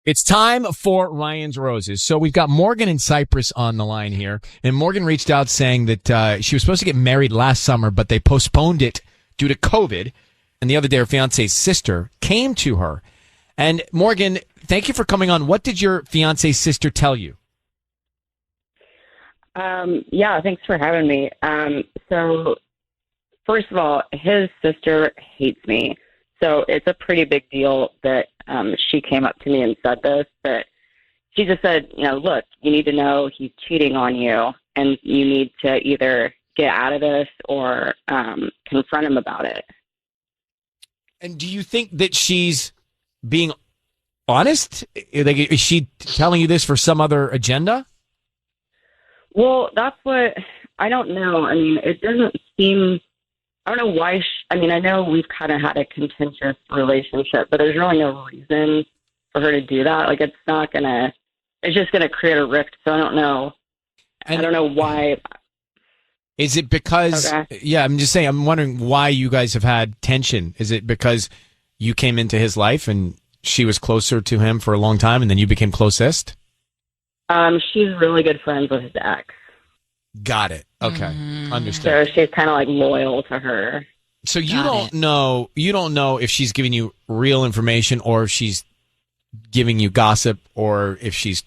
It's time for Ryan's Roses. So we've got Morgan and Cypress on the line here. And Morgan reached out saying that she was supposed to get married last summer, but they postponed it due to COVID. And the other day, her fiance's sister came to her. And Morgan, thank you for coming on. What did your fiance's sister tell you? Yeah, thanks for having me. So first of all, his sister hates me. So it's a pretty big deal that she came up to me and said this, but she just said, look, you need to know he's cheating on you, and you need to either get out of this or confront him about it. And do you think that she's being honest? Like, is she telling you this for some other agenda? Well, that's what I don't know. I mean, it doesn't seem. I don't know why. I know we've kind of had a contentious relationship, but there's really no reason for her to do that. Like, it's just gonna create a rift. So I don't know. I don't know why. Is it because? Okay. Yeah, I'm just saying. I'm wondering why you guys have had tension. Is it because you came into his life and she was closer to him for a long time, and then you became closest? She's really good friends with his ex. Got it. Okay. Understood. So she's kind of like loyal to her. So you don't know if she's giving you real information or if she's giving you gossip or if she's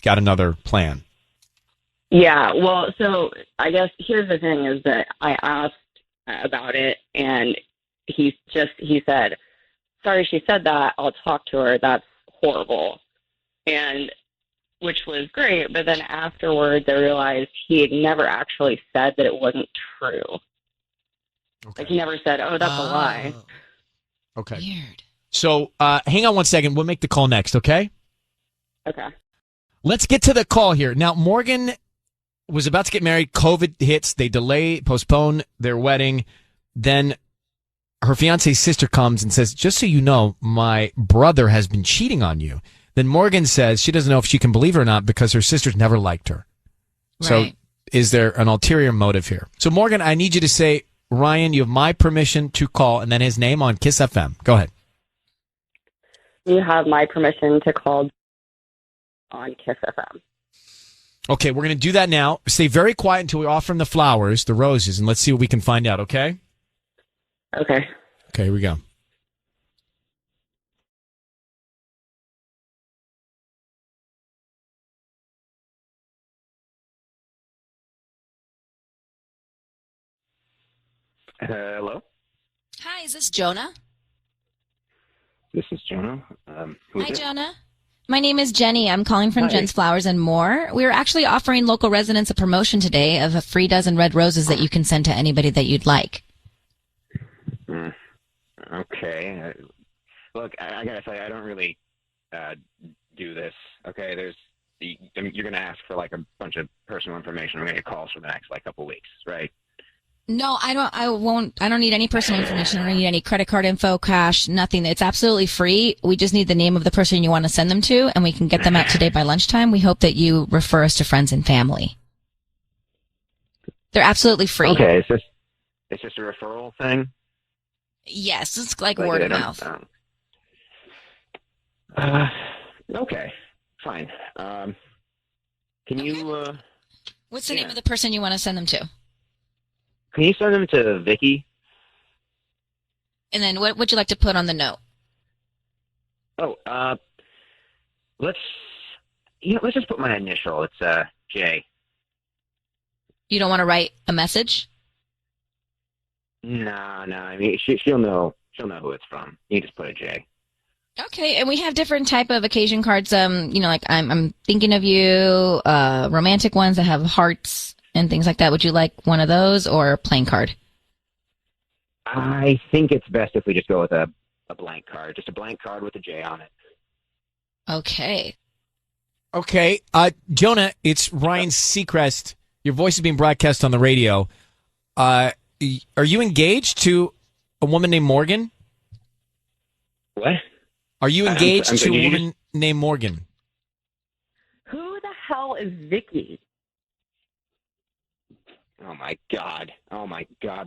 got another plan. Yeah. Well, so I guess here's the thing is that I asked about it and he said, sorry, she said that. I'll talk to her. That's horrible. And which was great, but then afterwards I realized he had never actually said that it wasn't true. Okay. Like, he never said, oh, that's a lie. Okay. Weird. So hang on one second. We'll make the call next, okay? Okay. Let's get to the call here. Now, Morgan was about to get married. COVID hits. They postpone their wedding. Then her fiance's sister comes and says, just so you know, my brother has been cheating on you. Then Morgan says she doesn't know if she can believe her or not because her sister's never liked her. Right. So is there an ulterior motive here? So Morgan, I need you to say, Ryan, you have my permission to call, and then his name on KIIS-FM. Go ahead. You have my permission to call on KIIS-FM. Okay, we're going to do that now. Stay very quiet until we offer him the flowers, the roses, and let's see what we can find out, okay? Okay. Okay, here we go. Hello? Hi, is this Jonah? This is Jonah. Hi, Jonah. My name is Jenny. I'm calling from Jen's Flowers and More. We are actually offering local residents a promotion today of a free dozen red roses that you can send to anybody that you'd like. Okay. Look, I gotta say, I don't really do this. Okay, you're gonna ask for like a bunch of personal information. I'm gonna get calls for the next couple weeks, right? No, I don't need any personal information. I don't need any credit card info, cash, nothing. It's absolutely free. We just need the name of the person you want to send them to, and we can get them out today by lunchtime. We hope that you refer us to friends and family. They're absolutely free. Okay, it's just a referral thing? Yes, it's like word of mouth. Okay, fine. Can you... What's the name of the person you want to send them to? Can you send them to Vicky? And then what would you like to put on the note? Oh, let's just put my initial. It's J. You don't want to write a message? No. I mean, she'll know who it's from. You just put a J. Okay, and we have different type of occasion cards. Like I'm thinking of you. Romantic ones that have hearts and things like that. Would you like one of those or a plain card? I think it's best if we just go with a blank card. Just a blank card with a J on it. Okay. Okay. Jonah, it's Ryan Seacrest. Your voice is being broadcast on the radio. Are you engaged to a woman named Morgan? What? Are you engaged to a woman named Morgan? Who the hell is Vicky? Oh my God,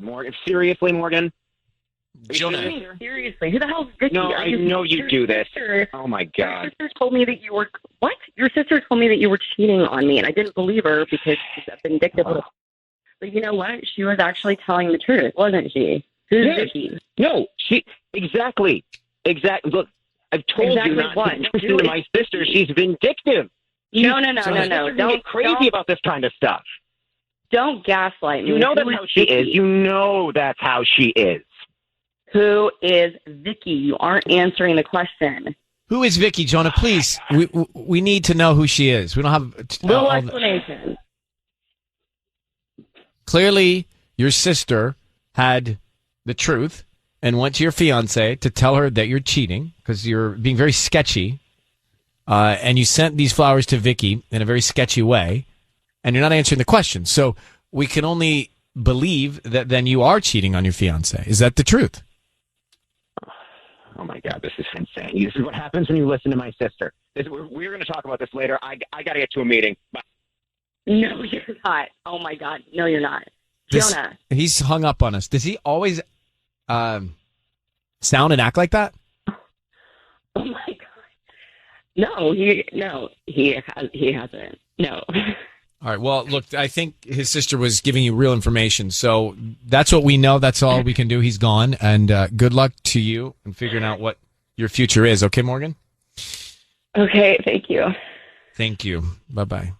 Morgan! Seriously, Morgan? Jonah. Seriously, who the hell is Vicky? No, I know you do this. Oh my God. Your sister told me that you were what? Your sister told me that you were cheating on me, and I didn't believe her because she's a vindictive little. But you know what? She was actually telling the truth, wasn't she? Who's Vicky? No, exactly. Look, I've told you not to listen to my sister. She's vindictive. No. Don't get crazy about this kind of stuff. Don't gaslight me. You know that's how she is. You know that's how she is. Who is Vicky? You aren't answering the question. Who is Vicky, Jonah? Please, we need to know who she is. We don't have little explanation. Clearly, your sister had the truth and went to your fiance to tell her that you're cheating because you're being very sketchy, and you sent these flowers to Vicky in a very sketchy way, and you're not answering the question. So we can only believe that then you are cheating on your fiance. Is that the truth? Oh my God, this is insane. This is what happens when you listen to my sister. We're going to talk about this later. I got to get to a meeting. Bye. No, you're not. Oh my God, no, you're not. Jonah. He's hung up on us. Does he always sound and act like that? Oh my God. No, he hasn't. No. All right. Well, look, I think his sister was giving you real information. So that's what we know. That's all we can do. He's gone. And good luck to you in figuring out what your future is. Okay, Morgan? Okay. Thank you. Thank you. Bye-bye.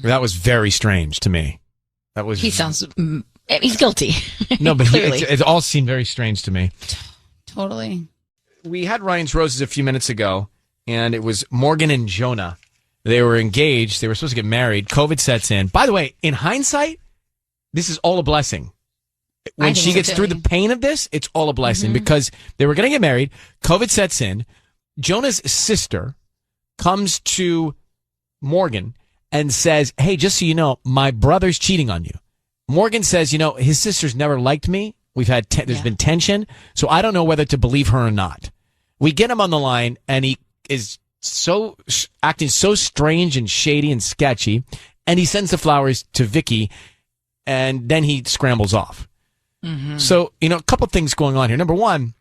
That was very strange to me. He sounds... He's guilty. No, but Clearly. it all seemed very strange to me. Totally. We had Ryan's Roses a few minutes ago, and it was Morgan and Jonah. They were engaged. They were supposed to get married. COVID sets in. By the way, in hindsight, this is all a blessing. When she gets through the pain of this, it's all a blessing because they were going to get married. COVID sets in. Jonah's sister comes to Morgan and says, hey, just so you know, my brother's cheating on you. Morgan says, you know, his sister's never liked me. We've had there's been tension, so I don't know whether to believe her or not. We get him on the line, and he is acting so strange and shady and sketchy, and he sends the flowers to Vicky, and then he scrambles off. So, you know, a couple things going on here. Number one,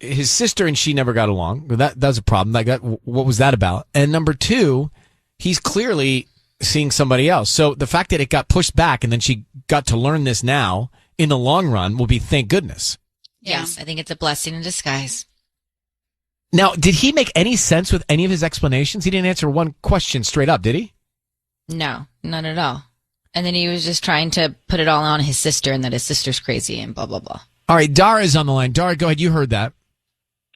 his sister and she never got along. That was a problem. What was that about? And number two, he's clearly seeing somebody else. So the fact that it got pushed back and then she got to learn this now in the long run will be thank goodness. Yes, I think it's a blessing in disguise. Now, did he make any sense with any of his explanations? He didn't answer one question straight up, did he? No, not at all. And then he was just trying to put it all on his sister and that his sister's crazy and blah, blah, blah. All right, Dara's on the line. Dara, go ahead. You heard that.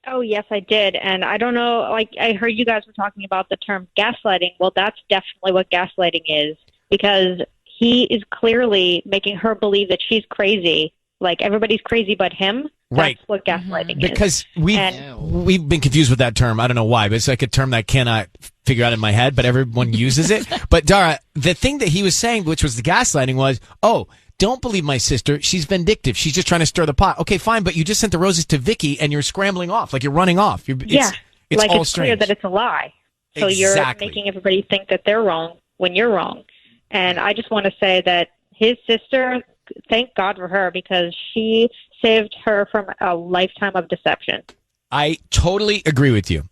Oh, yes, I did. And I don't know, like, I heard you guys were talking about the term gaslighting. Well, that's definitely what gaslighting is, because he is clearly making her believe that she's crazy. Like, everybody's crazy but him. Right. That's what gaslighting is. Because we've been confused with that term. I don't know why, but it's like a term that I cannot figure out in my head, but everyone uses it. But Dara, the thing that he was saying, which was the gaslighting, was, don't believe my sister. She's vindictive. She's just trying to stir the pot. Okay, fine, but you just sent the roses to Vicky and you're scrambling off. Like you're running off. It's like all it's strange. clear that it's a lie. So you're making everybody think that they're wrong when you're wrong. And I just want to say that his sister, thank God for her, because she saved her from a lifetime of deception. I totally agree with you.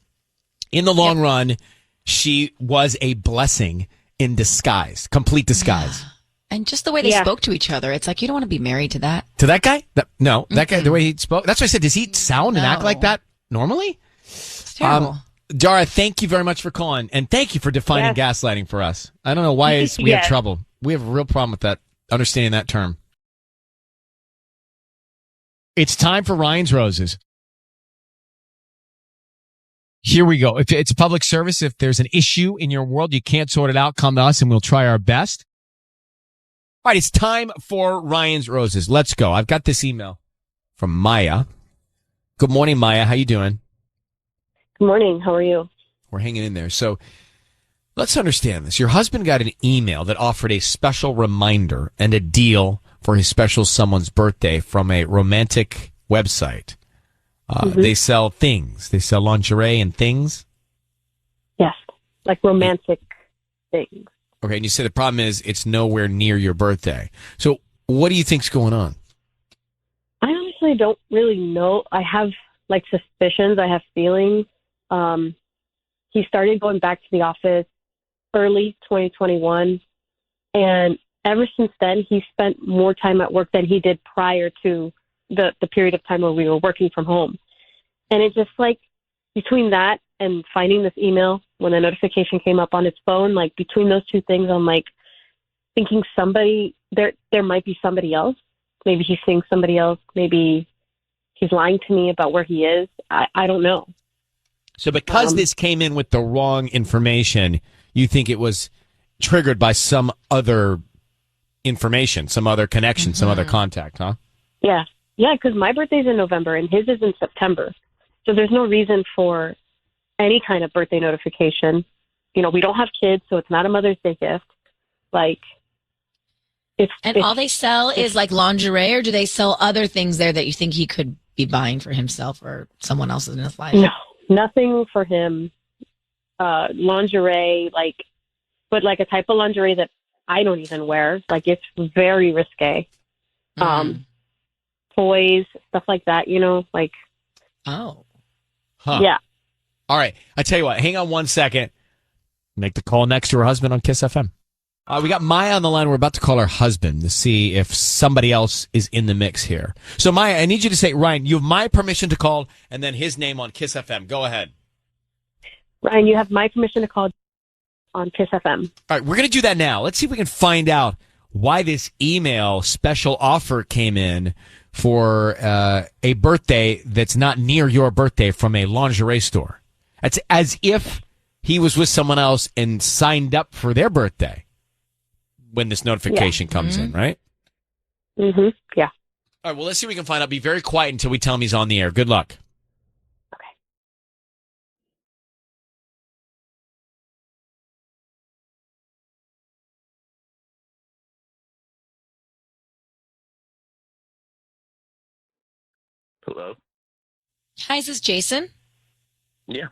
In the long run, she was a blessing in disguise, complete disguise. And just the way they spoke to each other, it's like you don't want to be married to that. To that guy? That guy, the way he spoke. That's why I said, does he sound and act like that normally? It's terrible. Dara, thank you very much for calling, and thank you for defining gaslighting for us. I don't know why we have trouble. We have a real problem with that, understanding that term. It's time for Ryan's Roses. Here we go. If it's a public service, if there's an issue in your world, you can't sort it out, come to us and we'll try our best. All right, it's time for Ryan's Roses. Let's go. I've got this email from Maya. Good morning, Maya. How you doing? Good morning. How are you? We're hanging in there. So let's understand this. Your husband got an email that offered a special reminder and a deal for his special someone's birthday from a romantic website. They sell things. They sell lingerie and things. Yes, like romantic things. Okay, and you said the problem is it's nowhere near your birthday. So what do you think's going on? honestly don't really know. I have like suspicions. I have feelings. He started going back to the office early 2021. And ever since then, he spent more time at work than he did prior to the period of time where we were working from home. And it just like between that and finding this email when a notification came up on his phone, like between those two things, I'm like thinking there might be somebody else. Maybe he's seeing somebody else. Maybe he's lying to me about where he is. I don't know. So because this came in with the wrong information, you think it was triggered by some other information, some other connection, some other contact, huh? Yeah. Yeah, because my birthday's in November and his is in September. So there's no reason for any kind of birthday notification. You know, we don't have kids, so it's not a Mother's Day gift. Like, all they sell is like lingerie, or do they sell other things there that you think he could be buying for himself or someone else in his life? No, nothing for him. Lingerie, but like a type of lingerie that I don't even wear. Like, it's very risque. Toys, stuff like that, you know, like. Oh. Huh. Yeah. All right. I tell you what, hang on one second. Make the call next to her husband on KIIS FM. We got Maya on the line. We're about to call her husband to see if somebody else is in the mix here. So, Maya, I need you to say, Ryan, you have my permission to call, and then his name on KIIS FM. Go ahead. Ryan, you have my permission to call on KIIS FM. All right, we're going to do that now. Let's see if we can find out why this email special offer came in for a birthday that's not near your birthday from a lingerie store. It's as if he was with someone else and signed up for their birthday when this notification comes in, right? Mm-hmm. Yeah. All right, well, let's see if we can find out. Be very quiet until we tell him he's on the air. Good luck. Okay. Hello? Hi, is this Jason? Yeah.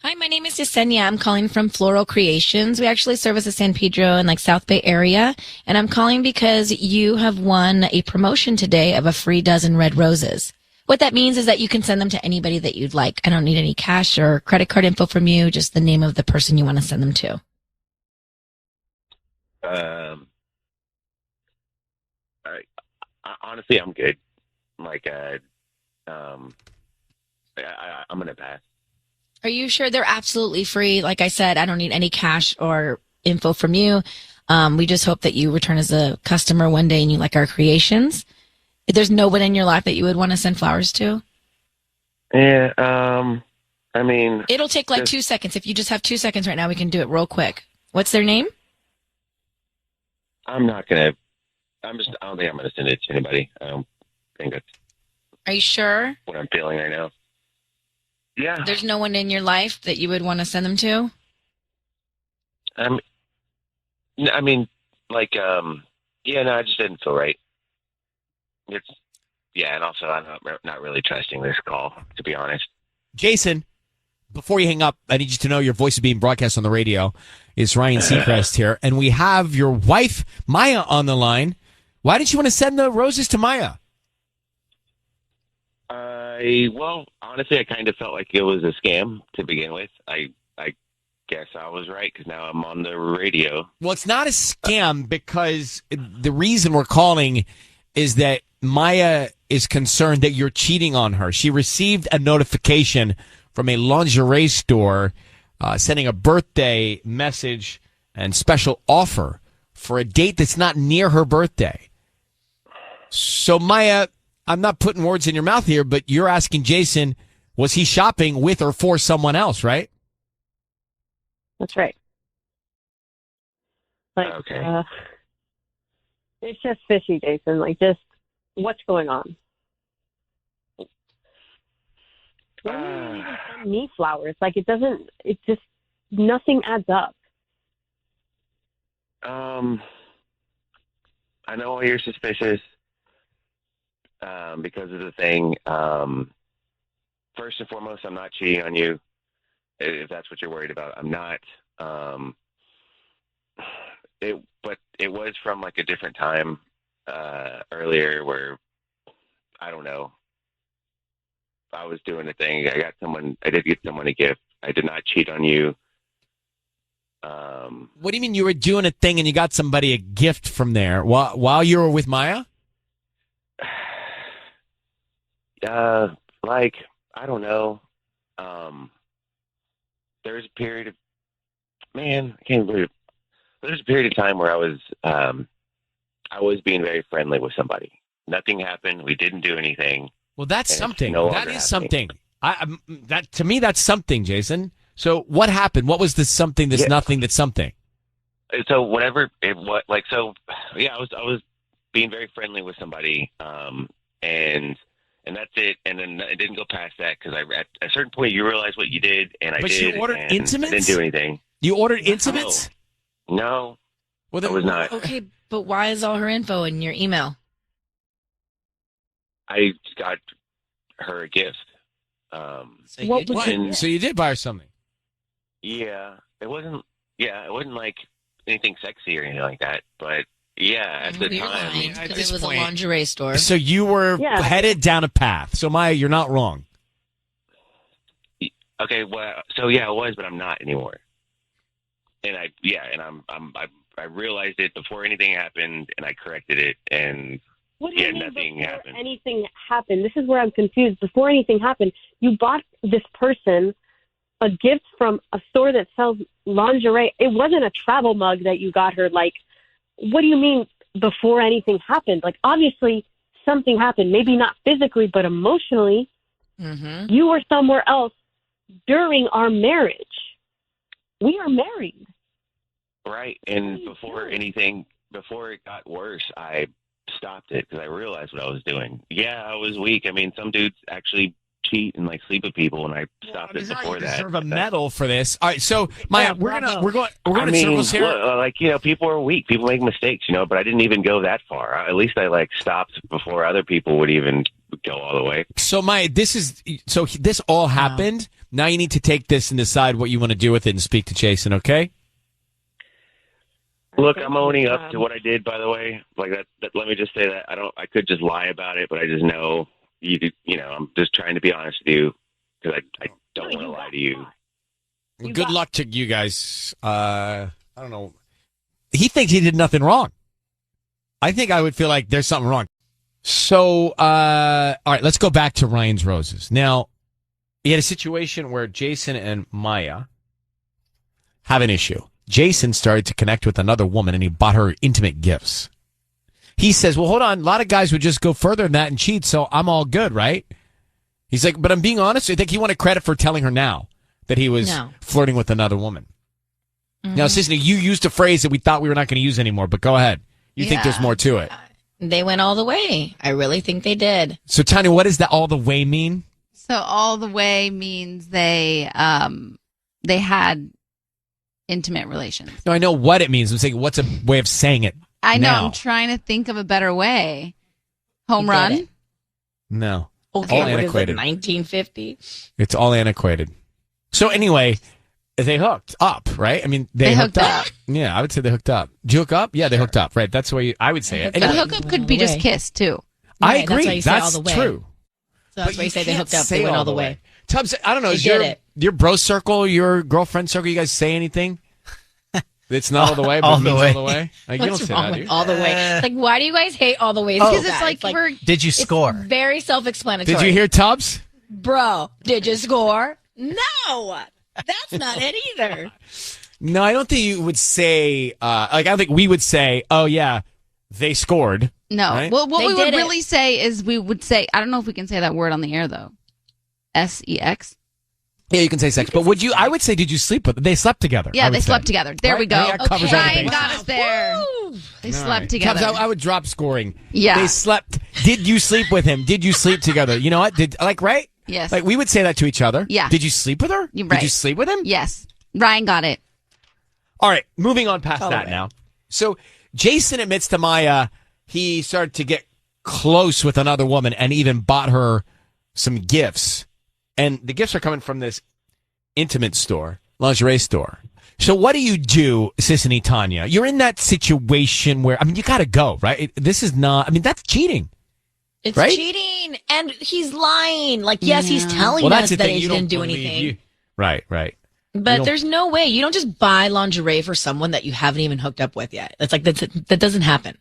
Hi, my name is Yesenia. I'm calling from Floral Creations. We actually service the San Pedro and like South Bay area. And I'm calling because you have won a promotion today of a free dozen red roses. What that means is that you can send them to anybody that you'd like. I don't need any cash or credit card info from you, just the name of the person you want to send them to. Honestly, I'm good. Like, I'm gonna pass. Are you sure? They're absolutely free. Like I said, I don't need any cash or info from you. We just hope that you return as a customer one day and you like our creations. If there's no one in your life that you would want to send flowers to? Yeah, I mean... It'll take like 2 seconds. If you just have 2 seconds right now, we can do it real quick. What's their name? I don't think I'm gonna send it to anybody. I don't think that's Are you sure? what I'm feeling right now. Yeah. There's no one in your life that you would want to send them to? I just didn't feel right. And also I'm not really trusting this call, to be honest. Jason, before you hang up, I need you to know your voice is being broadcast on the radio. It's Ryan Seacrest here, and we have your wife, Maya, on the line. Why didn't you want to send the roses to Maya? Well, honestly, I kind of felt like it was a scam to begin with. I guess I was right, because now I'm on the radio. Well, it's not a scam because the reason we're calling is that Maya is concerned that you're cheating on her. She received a notification from a lingerie store sending a birthday message and special offer for a date that's not near her birthday. So, Maya, I'm not putting words in your mouth here, but you're asking Jason, was he shopping with or for someone else, right? That's right. Like, Okay. It's just fishy, Jason. Like, just what's going on? Why do you even send me flowers? Like, it just, nothing adds up. I know why you're suspicious. Because of the thing. First and foremost, I'm not cheating on you. If that's what you're worried about, I'm not. But it was from like a different time earlier where I don't know. I was doing a thing. I did get someone a gift. I did not cheat on you. What do you mean you were doing a thing and you got somebody a gift from there while you were with Maya? Like, I don't know. There's a period of, man, I can't believe it. There's a period of time where I was being very friendly with somebody. Nothing happened. We didn't do anything. Well, that's something. No That is happening. something. That to me, that's something, Jason. So what happened? What was this something? This nothing. That's something. So whatever it was, like, so yeah, I was being very friendly with somebody, and that's it. And then it didn't go past that because at a certain point you realize what you did, and I But did. you ordered and intimates? Didn't do anything. You ordered intimates? No, Well, I was not. Okay, but why is all her info in your email? I got her a gift. So What you did. was And- So you did buy her something. Yeah, it wasn't. Yeah, it wasn't like anything sexy or anything like that. But yeah, at the You're time, lying at because this it was point- a lingerie store. So you were Yeah. headed down a path. So Maya, you're not wrong. okay. Well, so yeah, I was, but I'm not anymore. And I realized it before anything happened, and I corrected it, and What do yeah, you mean nothing before happened. anything happened? This is where I'm confused. Before anything happened, you bought this person a gift from a store that sells lingerie. It wasn't a travel mug that you got her. Like, what do you mean before anything happened? Like, obviously something happened. Maybe not physically, but emotionally. Mm-hmm. You were somewhere else during our marriage. We are married. right. And What are you before before it got worse, I stopped it because I realized what I was doing. Yeah, I was weak. I mean, some dudes actually cheat and like sleep with people, and I stopped it before you that. deserve a medal for this. All right, so Maya, Yeah, we're bravo. going I in mean, circles here. look, like, you know, people are weak. People make mistakes, you know, but I didn't even go that far. At least I like stopped before other people would even go all the way. So Maya, this all happened. Now you need to take this and decide what you want to do with it and speak to Jason. Okay? Look, I'm owning up to what I did, by the way. Like that let me just say that I could just lie about it, but I just know you know, I'm just trying to be honest with you because I don't want to lie to you. Good luck to you guys. I don't know. He thinks he did nothing wrong. I think I would feel like there's something wrong. So, all right, let's go back to Ryan's Roses. Now, he had a situation where Jason and Maya have an issue. Jason started to connect with another woman and he bought her intimate gifts. He says, well, hold on. A lot of guys would just go further than that and cheat, so I'm all good, right? He's like, but I'm being honest. I think he wanted credit for telling her now that he was flirting with another woman. Mm-hmm. Now, Sisney, you used a phrase that we thought we were not going to use anymore, but go ahead. You think there's more to it. They went all the way. I really think they did. So, Tanya, what does that all the way mean? So all the way means they had intimate relations. No, I know what it means. I'm saying, what's a way of saying it? I know. Now. I'm trying to think of a better way. Home You did run. it. No. Okay, all what is it, antiquated. 1950? It's all antiquated. So, anyway, they hooked up, right? I mean, they hooked up. Yeah, I would say they hooked up. Did you hook up? Yeah, they hooked up, right? That's the way I would say it. But Anyway, hookup could be All the just way. kiss too. I Right, that's agree. why you say That's all the way. true. So that's But why you say they can't hooked up. say They went all the way. Tubbs, I don't know. They Is did it. your bro circle, your girlfriend circle, you guys say anything? It's not all the way, but All it the means way. all the way. Like, you don't What's say wrong that, do with you? all the way? Like, why do you guys hate all the ways? Because so it's bad? like we're Did you score? very self-explanatory. Did you hear Tubbs? Bro, did you score? No, that's not it either. No, I don't think you would say. I don't think we would say, "Oh yeah, they scored." no. Right? Well, what They we would did it. really say is we would say, I don't know if we can say that word on the air though. SEX. Yeah, you can say sex, but would you? I would say, did you sleep with them? They slept together. Yeah, I they would say. slept together. There we Right? go. Yeah, that covers Ryan everything. got us there. Woo! They All slept right. together. Tubbs, I would drop scoring. Yeah. They slept. Did you sleep with him? Did you sleep together? You know what? Right? Yes. Like we would say that to each other. Yeah. Did you sleep with her? You're Did right. you sleep with him? Yes. Ryan got it. All right, moving on past All that right. now. So Jason admits to Maya he started to get close with another woman and even bought her some gifts. And the gifts are coming from this intimate store, lingerie store. So what do you do, Sissany Tanya? You're in that situation where, I mean, you got to go, right? This is not, I mean, that's cheating. It's right? cheating, and he's lying. Like, yes, he's telling Well, us that's the that thing. he You don't didn't do believe anything. you. Right. But there's no way. You don't just buy lingerie for someone that you haven't even hooked up with yet. It's like that doesn't happen.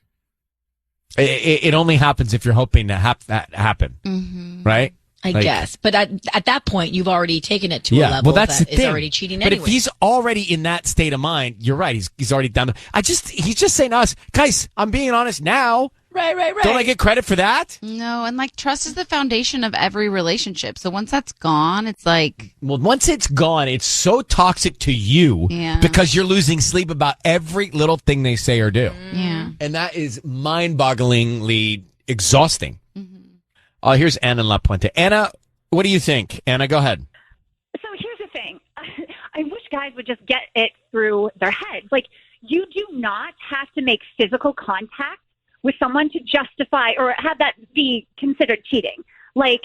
It only happens if you're hoping to that happen, right? I guess. But at that point, you've already taken it to a level well, that's that the is thing. already cheating But anyway. if he's already in that state of mind, you're right. He's already done. He's just saying to us, guys, I'm being honest now. Right. Don't I get credit for that? No, and like trust is the foundation of every relationship. So once that's gone, it's like, Well, once it's gone, it's so toxic to you because you're losing sleep about every little thing they say or do. yeah. And that is mind-bogglingly exhausting. Here's Anna in La Puente. Anna, what do you think? Anna, go ahead. So here's the thing. I wish guys would just get it through their heads. Like, you do not have to make physical contact with someone to justify or have that be considered cheating. Like,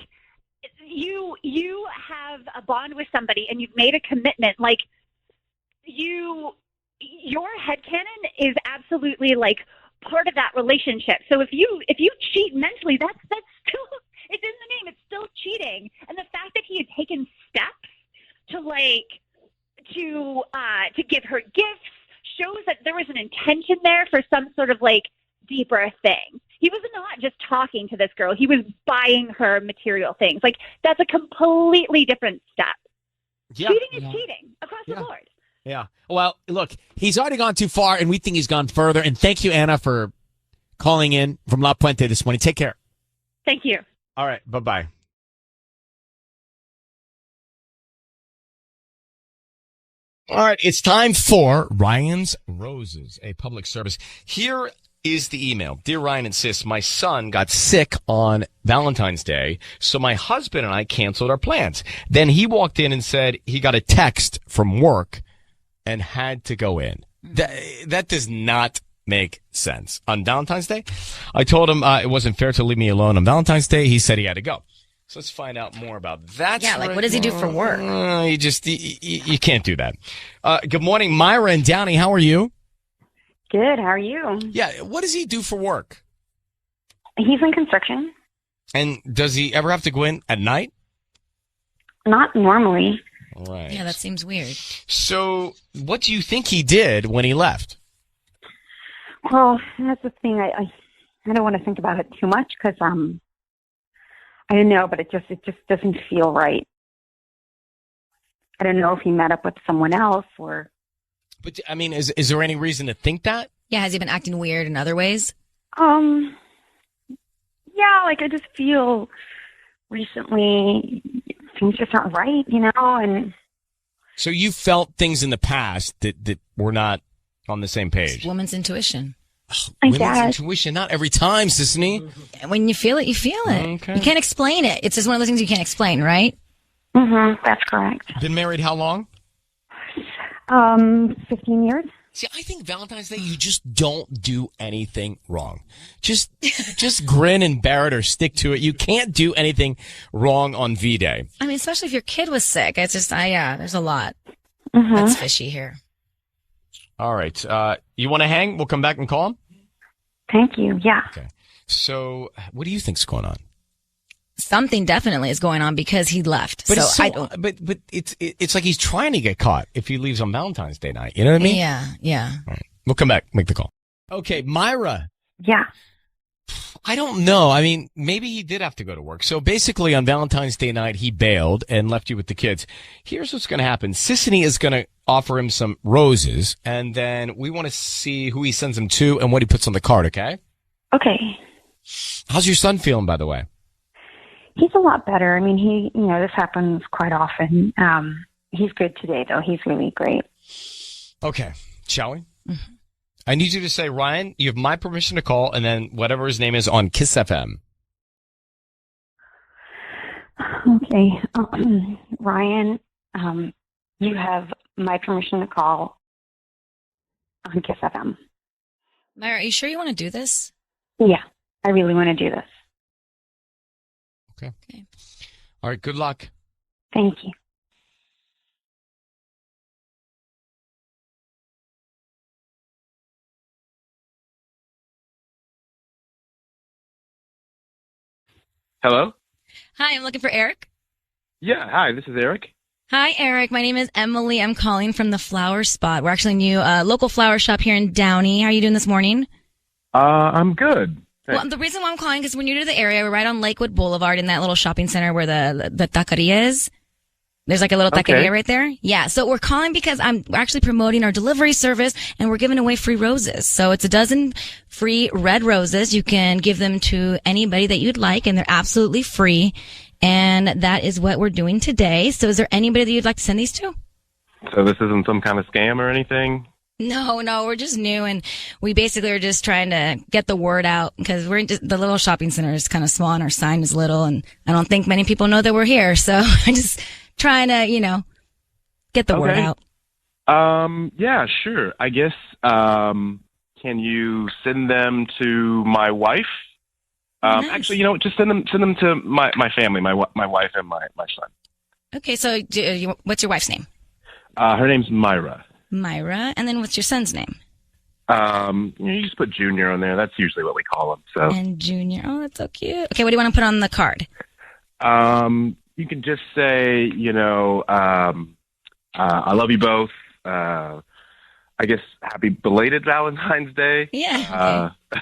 you have a bond with somebody and you've made a commitment. Like, your headcanon is absolutely like part of that relationship. So if you cheat mentally, that's still, it's in the name. It's still cheating. And the fact that he had taken steps to give her gifts shows that there was an intention there for some sort of like deeper thing. He was not just talking to this girl. He was buying her material things. Like, that's a completely different step. Yeah. Cheating is cheating across the board. Yeah. Well, look, he's already gone too far, and we think he's gone further. And thank you, Anna, for calling in from La Puente this morning. Take care. Thank you. All right. Bye-bye. All right. It's time for Ryan's Roses, a public service. Here is the email. Dear Ryan and Sis, my son got sick on Valentine's Day, so my husband and I canceled our plans. Then he walked in and said he got a text from work and had to go in. That does not make sense. On Valentine's Day, I told him it wasn't fair to leave me alone on Valentine's Day. He said he had to go. So let's find out more about that. Yeah, like what does he do for work? You can't do that. Good morning, Myra and Downey. How are you? Good. How are you? Yeah. What does he do for work? He's in construction. And does he ever have to go in at night? Not normally. All right. Yeah, that seems weird. So what do you think he did when he left? Well, that's the thing. I don't want to think about it too much because I don't know, but it just doesn't feel right. I don't know if he met up with someone else or. But I mean, is there any reason to think that? Yeah, has he been acting weird in other ways? Yeah, like I just feel recently things just aren't right, and. So you felt things in the past that were not on the same page. It's woman's intuition. Women's intuition, not every time, Sisney. When you feel it, you feel it. Okay. You can't explain it. It's just one of those things you can't explain, right? That's correct. Been married how long? 15 years. See, I think Valentine's Day, you just don't do anything wrong. Just grin and bear it or stick to it. You can't do anything wrong on V-Day. I mean, especially if your kid was sick. It's just, there's a lot. That's fishy here. All right. You want to hang? We'll come back and call him? Thank you. Yeah. Okay. So what do you think's going on? Something definitely is going on because he left. But I don't. But it's like he's trying to get caught if he leaves on Valentine's Day night. You know what I mean? Yeah. All right. We'll come back. Make the call. Okay, Myra. Yeah. I don't know. I mean, maybe he did have to go to work. So basically on Valentine's Day night, he bailed and left you with the kids. Here's what's going to happen. Sissany is going to offer him some roses, and then we want to see who he sends them to and what he puts on the card, okay? Okay. How's your son feeling, by the way? He's a lot better. I mean, this happens quite often. He's good today, though. He's really great. Okay. Shall we? Mm-hmm. I need you to say, Ryan, you have my permission to call, and then whatever his name is on KIIS-FM. Okay. Ryan, you have my permission to call on KIIS-FM. Myra, are you sure you want to do this? Yeah, I really want to do this. Okay. All right. Good luck. Thank you. Hello? Hi, I'm looking for Eric. Yeah, hi, this is Eric. Hi, Eric. My name is Emily. I'm calling from the Flower Spot. We're actually a new local flower shop here in Downey. How are you doing this morning? I'm good. Thanks. Well, the reason why I'm calling is we're new to the area. We're right on Lakewood Boulevard in that little shopping center where the taqueria is. There's like a little taqueria right there. Yeah. So we're calling because we're actually promoting our delivery service and we're giving away free roses. So it's a dozen free red roses. You can give them to anybody that you'd like and they're absolutely free. And that is what we're doing today. So is there anybody that you'd like to send these to? So this isn't some kind of scam or anything? No, we're just new and we basically are just trying to get the word out because the little shopping center is kind of small and our sign is little and I don't think many people know that we're here. So I just trying to, get the word out. Yeah, sure. I guess, can you send them to my wife? Nice. Actually, just send them to my family, my wife and my son. Okay. So what's your wife's name? Her name's Myra. Myra. And then what's your son's name? You just put Junior on there. That's usually what we call him. So. And Junior. Oh, that's so cute. Okay. What do you want to put on the card? You can just say, I love you both. I guess happy belated Valentine's Day. Yeah. Okay.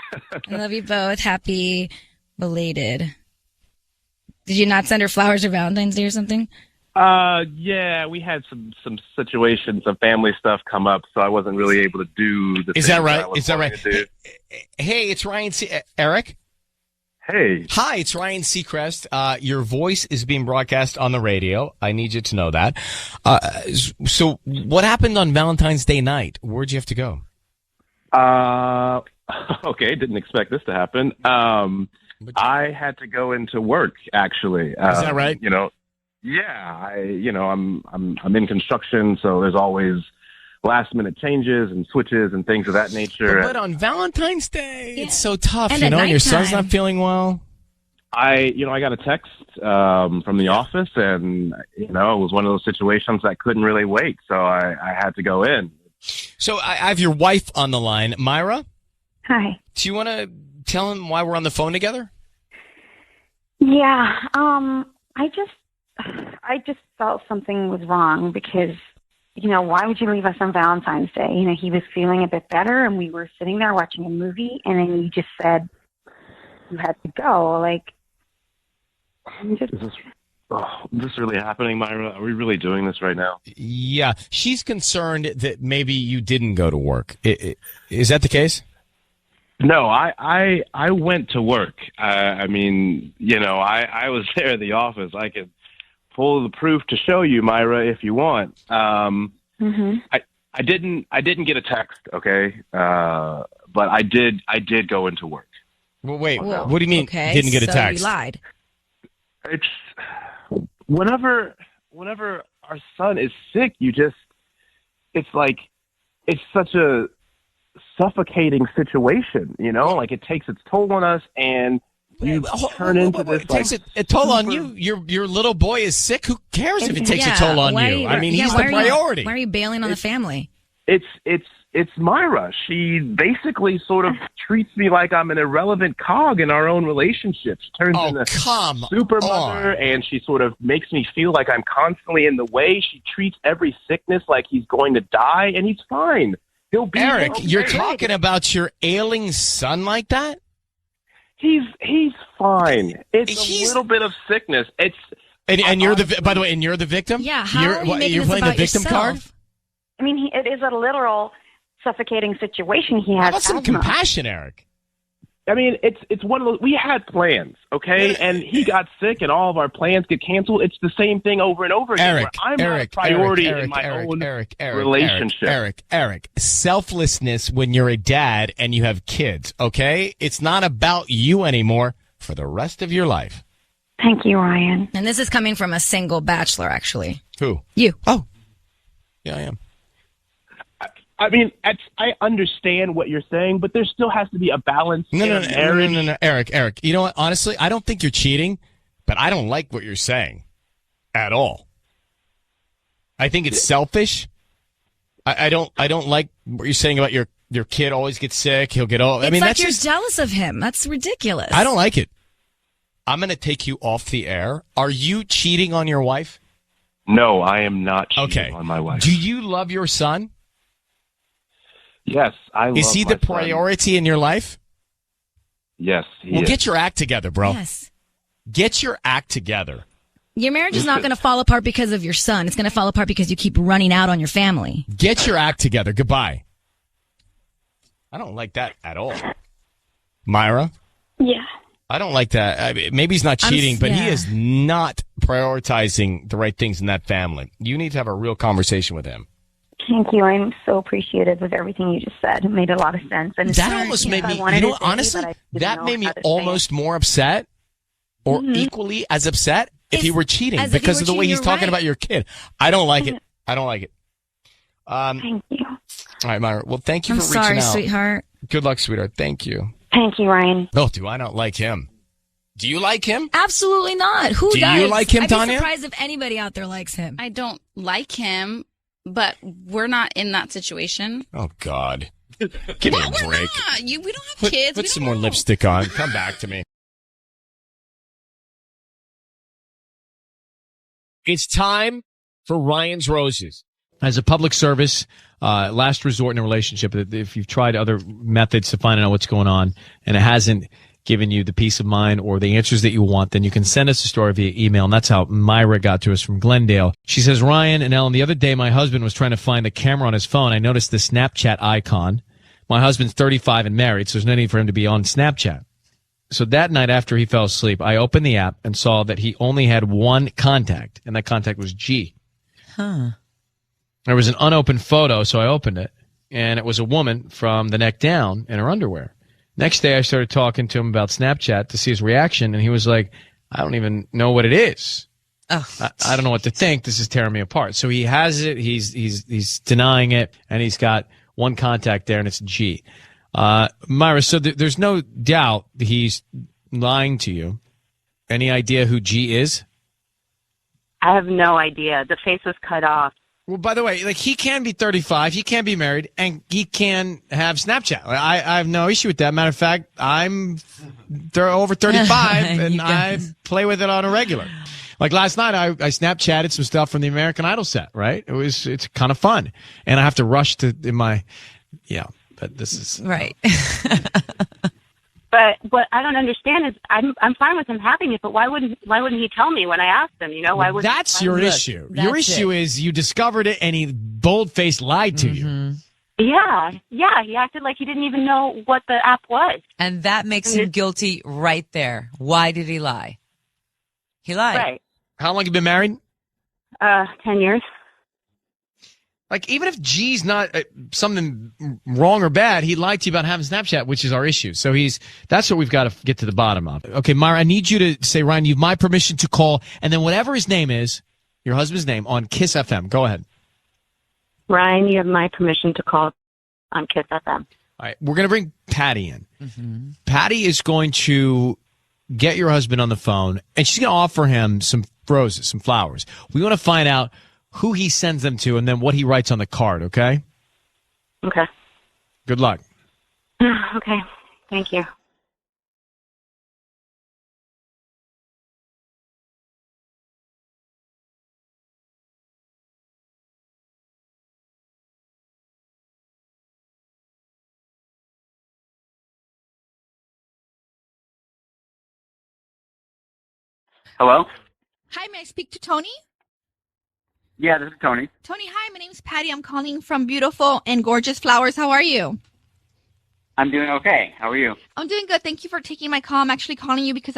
I love you both. Happy belated. Did you not send her flowers or Valentine's Day or something? Yeah, we had some situations, some family stuff come up, so I wasn't really able to do the. Is that right? Is that right? Hey, it's Ryan. Eric. Hey. Hi, it's Ryan Seacrest. Your voice is being broadcast on the radio. I need you to know that. So what happened on Valentine's Day night? Where'd you have to go? Okay. Didn't expect this to happen. I had to go into work, actually. Is that right? Yeah, I'm in construction, so there's always last minute changes and switches and things of that nature. But on Valentine's Day, it's so tough, and your son's not feeling well. I got a text from the office, and it was one of those situations that couldn't really wait, so I had to go in. So I have your wife on the line, Myra. Hi. Do you want to tell him why we're on the phone together? Yeah. I just felt something was wrong because, why would you leave us on Valentine's Day? He was feeling a bit better and we were sitting there watching a movie and then you just said you had to go. Is this really happening, Myra? Are we really doing this right now? Yeah. She's concerned that maybe you didn't go to work. Is that the case? No, I went to work. I was there at the office. I could pull the proof to show you, Myra, if you want. I didn't get a text, okay? But I did go into work. Well, wait. What do you mean didn't get a text? You lied. It's whenever our son is sick, it's such a suffocating situation, it takes its toll on us and you turn into this. It takes a toll on you. Your little boy is sick. Who cares if it takes a toll on you? He's the priority. Why are you bailing on the family? It's Myra. She basically sort of treats me like I'm an irrelevant cog in our own relationship. She turns into super mother, and she sort of makes me feel like I'm constantly in the way. She treats every sickness like he's going to die, and he's fine. He'll be Eric, okay. You're talking about your ailing son like that? He's fine. It's a little bit of sickness. And you're by the way, and you're the victim? Yeah, how are you making you're this playing about the victim yourself? card? I mean, it is a literal suffocating situation. He has How about some asthma. compassion, Eric? I mean, it's one of those. We had plans, okay, and he got sick, and all of our plans get canceled. It's the same thing over and over again. I'm not a priority in my own relationship. Eric, selflessness when you're a dad and you have kids, okay? It's not about you anymore for the rest of your life. Thank you, Ryan. And this is coming from a single bachelor, actually. Who? You. Oh, yeah, I am. I mean, I understand what you're saying, but there still has to be a balance in a marriage. No, Eric. You know what? Honestly, I don't think you're cheating, but I don't like what you're saying at all. I think it's selfish. I don't like what you're saying about your kid always gets sick. He'll get old. It's like you're jealous of him. That's ridiculous. I don't like it. I'm going to take you off the air. Are you cheating on your wife? No, I am not cheating on my wife. Do you love your son? Yes, I love Is he my the priority in your life? Yes, he Well, is. get your act together, bro. Yes. Get your act together. Your marriage is not going to fall apart because of your son. It's going to fall apart because you keep running out on your family. Get your act together. Goodbye. I don't like that at all. Myra? Yeah. I don't like that. I mean, maybe he's not cheating, but he is not prioritizing the right things in that family. You need to have a real conversation with him. Thank you. I'm so appreciative of everything you just said. It made a lot of sense. And That almost made me, honestly, that made me almost more upset or equally as upset if he were cheating because of the way he's talking about your kid. I don't like it. I don't like it. Thank you. All right, Myra. Well, thank you for reaching out. I'm sorry, sweetheart. Good luck, sweetheart. Thank you. Thank you, Ryan. Oh, do I not like him? Do you like him? Absolutely not. Who Do does? you like him, I'd be Tanya? surprised if anybody out there likes him. I don't like him, but we're not in that situation. Oh, God. Give me a break. We don't have kids. Put some more lipstick on. Come back to me. It's time for Ryan's Roses. As a public service, last resort in a relationship, if you've tried other methods to find out what's going on and it hasn't given you the peace of mind or the answers that you want, then you can send us a story via email. And that's how Myra got to us from Glendale. She says, Ryan and Ellen, the other day my husband was trying to find the camera on his phone. I noticed the Snapchat icon. My husband's 35 and married, so there's no need for him to be on Snapchat. So that night after he fell asleep, I opened the app and saw that he only had one contact, and that contact was G. Huh. There was an unopened photo, so I opened it, and it was a woman from the neck down in her underwear. Next day, I started talking to him about Snapchat to see his reaction, and he was like, I don't even know what it is. Oh. I don't know what to think. This is tearing me apart. So he has it. He's denying it, and he's got one contact there, and it's G. Myra, so there's no doubt that he's lying to you. Any idea who G is? I have no idea. The face was cut off. Well, by the way, like he can be 35, he can be married, and he can have Snapchat. I have no issue with that. Matter of fact, I'm over 35, and I play with it on a regular. Like last night, I Snapchatted some stuff from the American Idol set. Right? It's kind of fun, and I have to rush to But this is right. But what I don't understand is I'm fine with him having it, but why wouldn't he tell me when I asked him? You know, why would that's your issue? Your issue is you discovered it and he bold-faced lied to you. Yeah, he acted like he didn't even know what the app was, and that makes him guilty right there. Why did he lie? He lied. Right. How long have you been married? 10 years. Like, even if G's not something wrong or bad, he lied to you about having Snapchat, which is our issue. So that's what we've got to get to the bottom of. Okay, Myra, I need you to say, Ryan, you have my permission to call, and then whatever his name is, your husband's name, on KIIS-FM. Go ahead. Ryan, you have my permission to call on KIIS-FM. All right, we're going to bring Patty in. Mm-hmm. Patty is going to get your husband on the phone, and she's going to offer him some roses, some flowers. We want to find out who he sends them to, and then what he writes on the card, okay? Okay. Good luck. Okay. Thank you. Hello? Hi, may I speak to Tony? Yeah, this is Tony. Tony, hi, my name's Patty. I'm calling from beautiful and gorgeous flowers. How are you? I'm doing okay. How are you? I'm doing good. Thank you for taking my call. I'm actually calling you because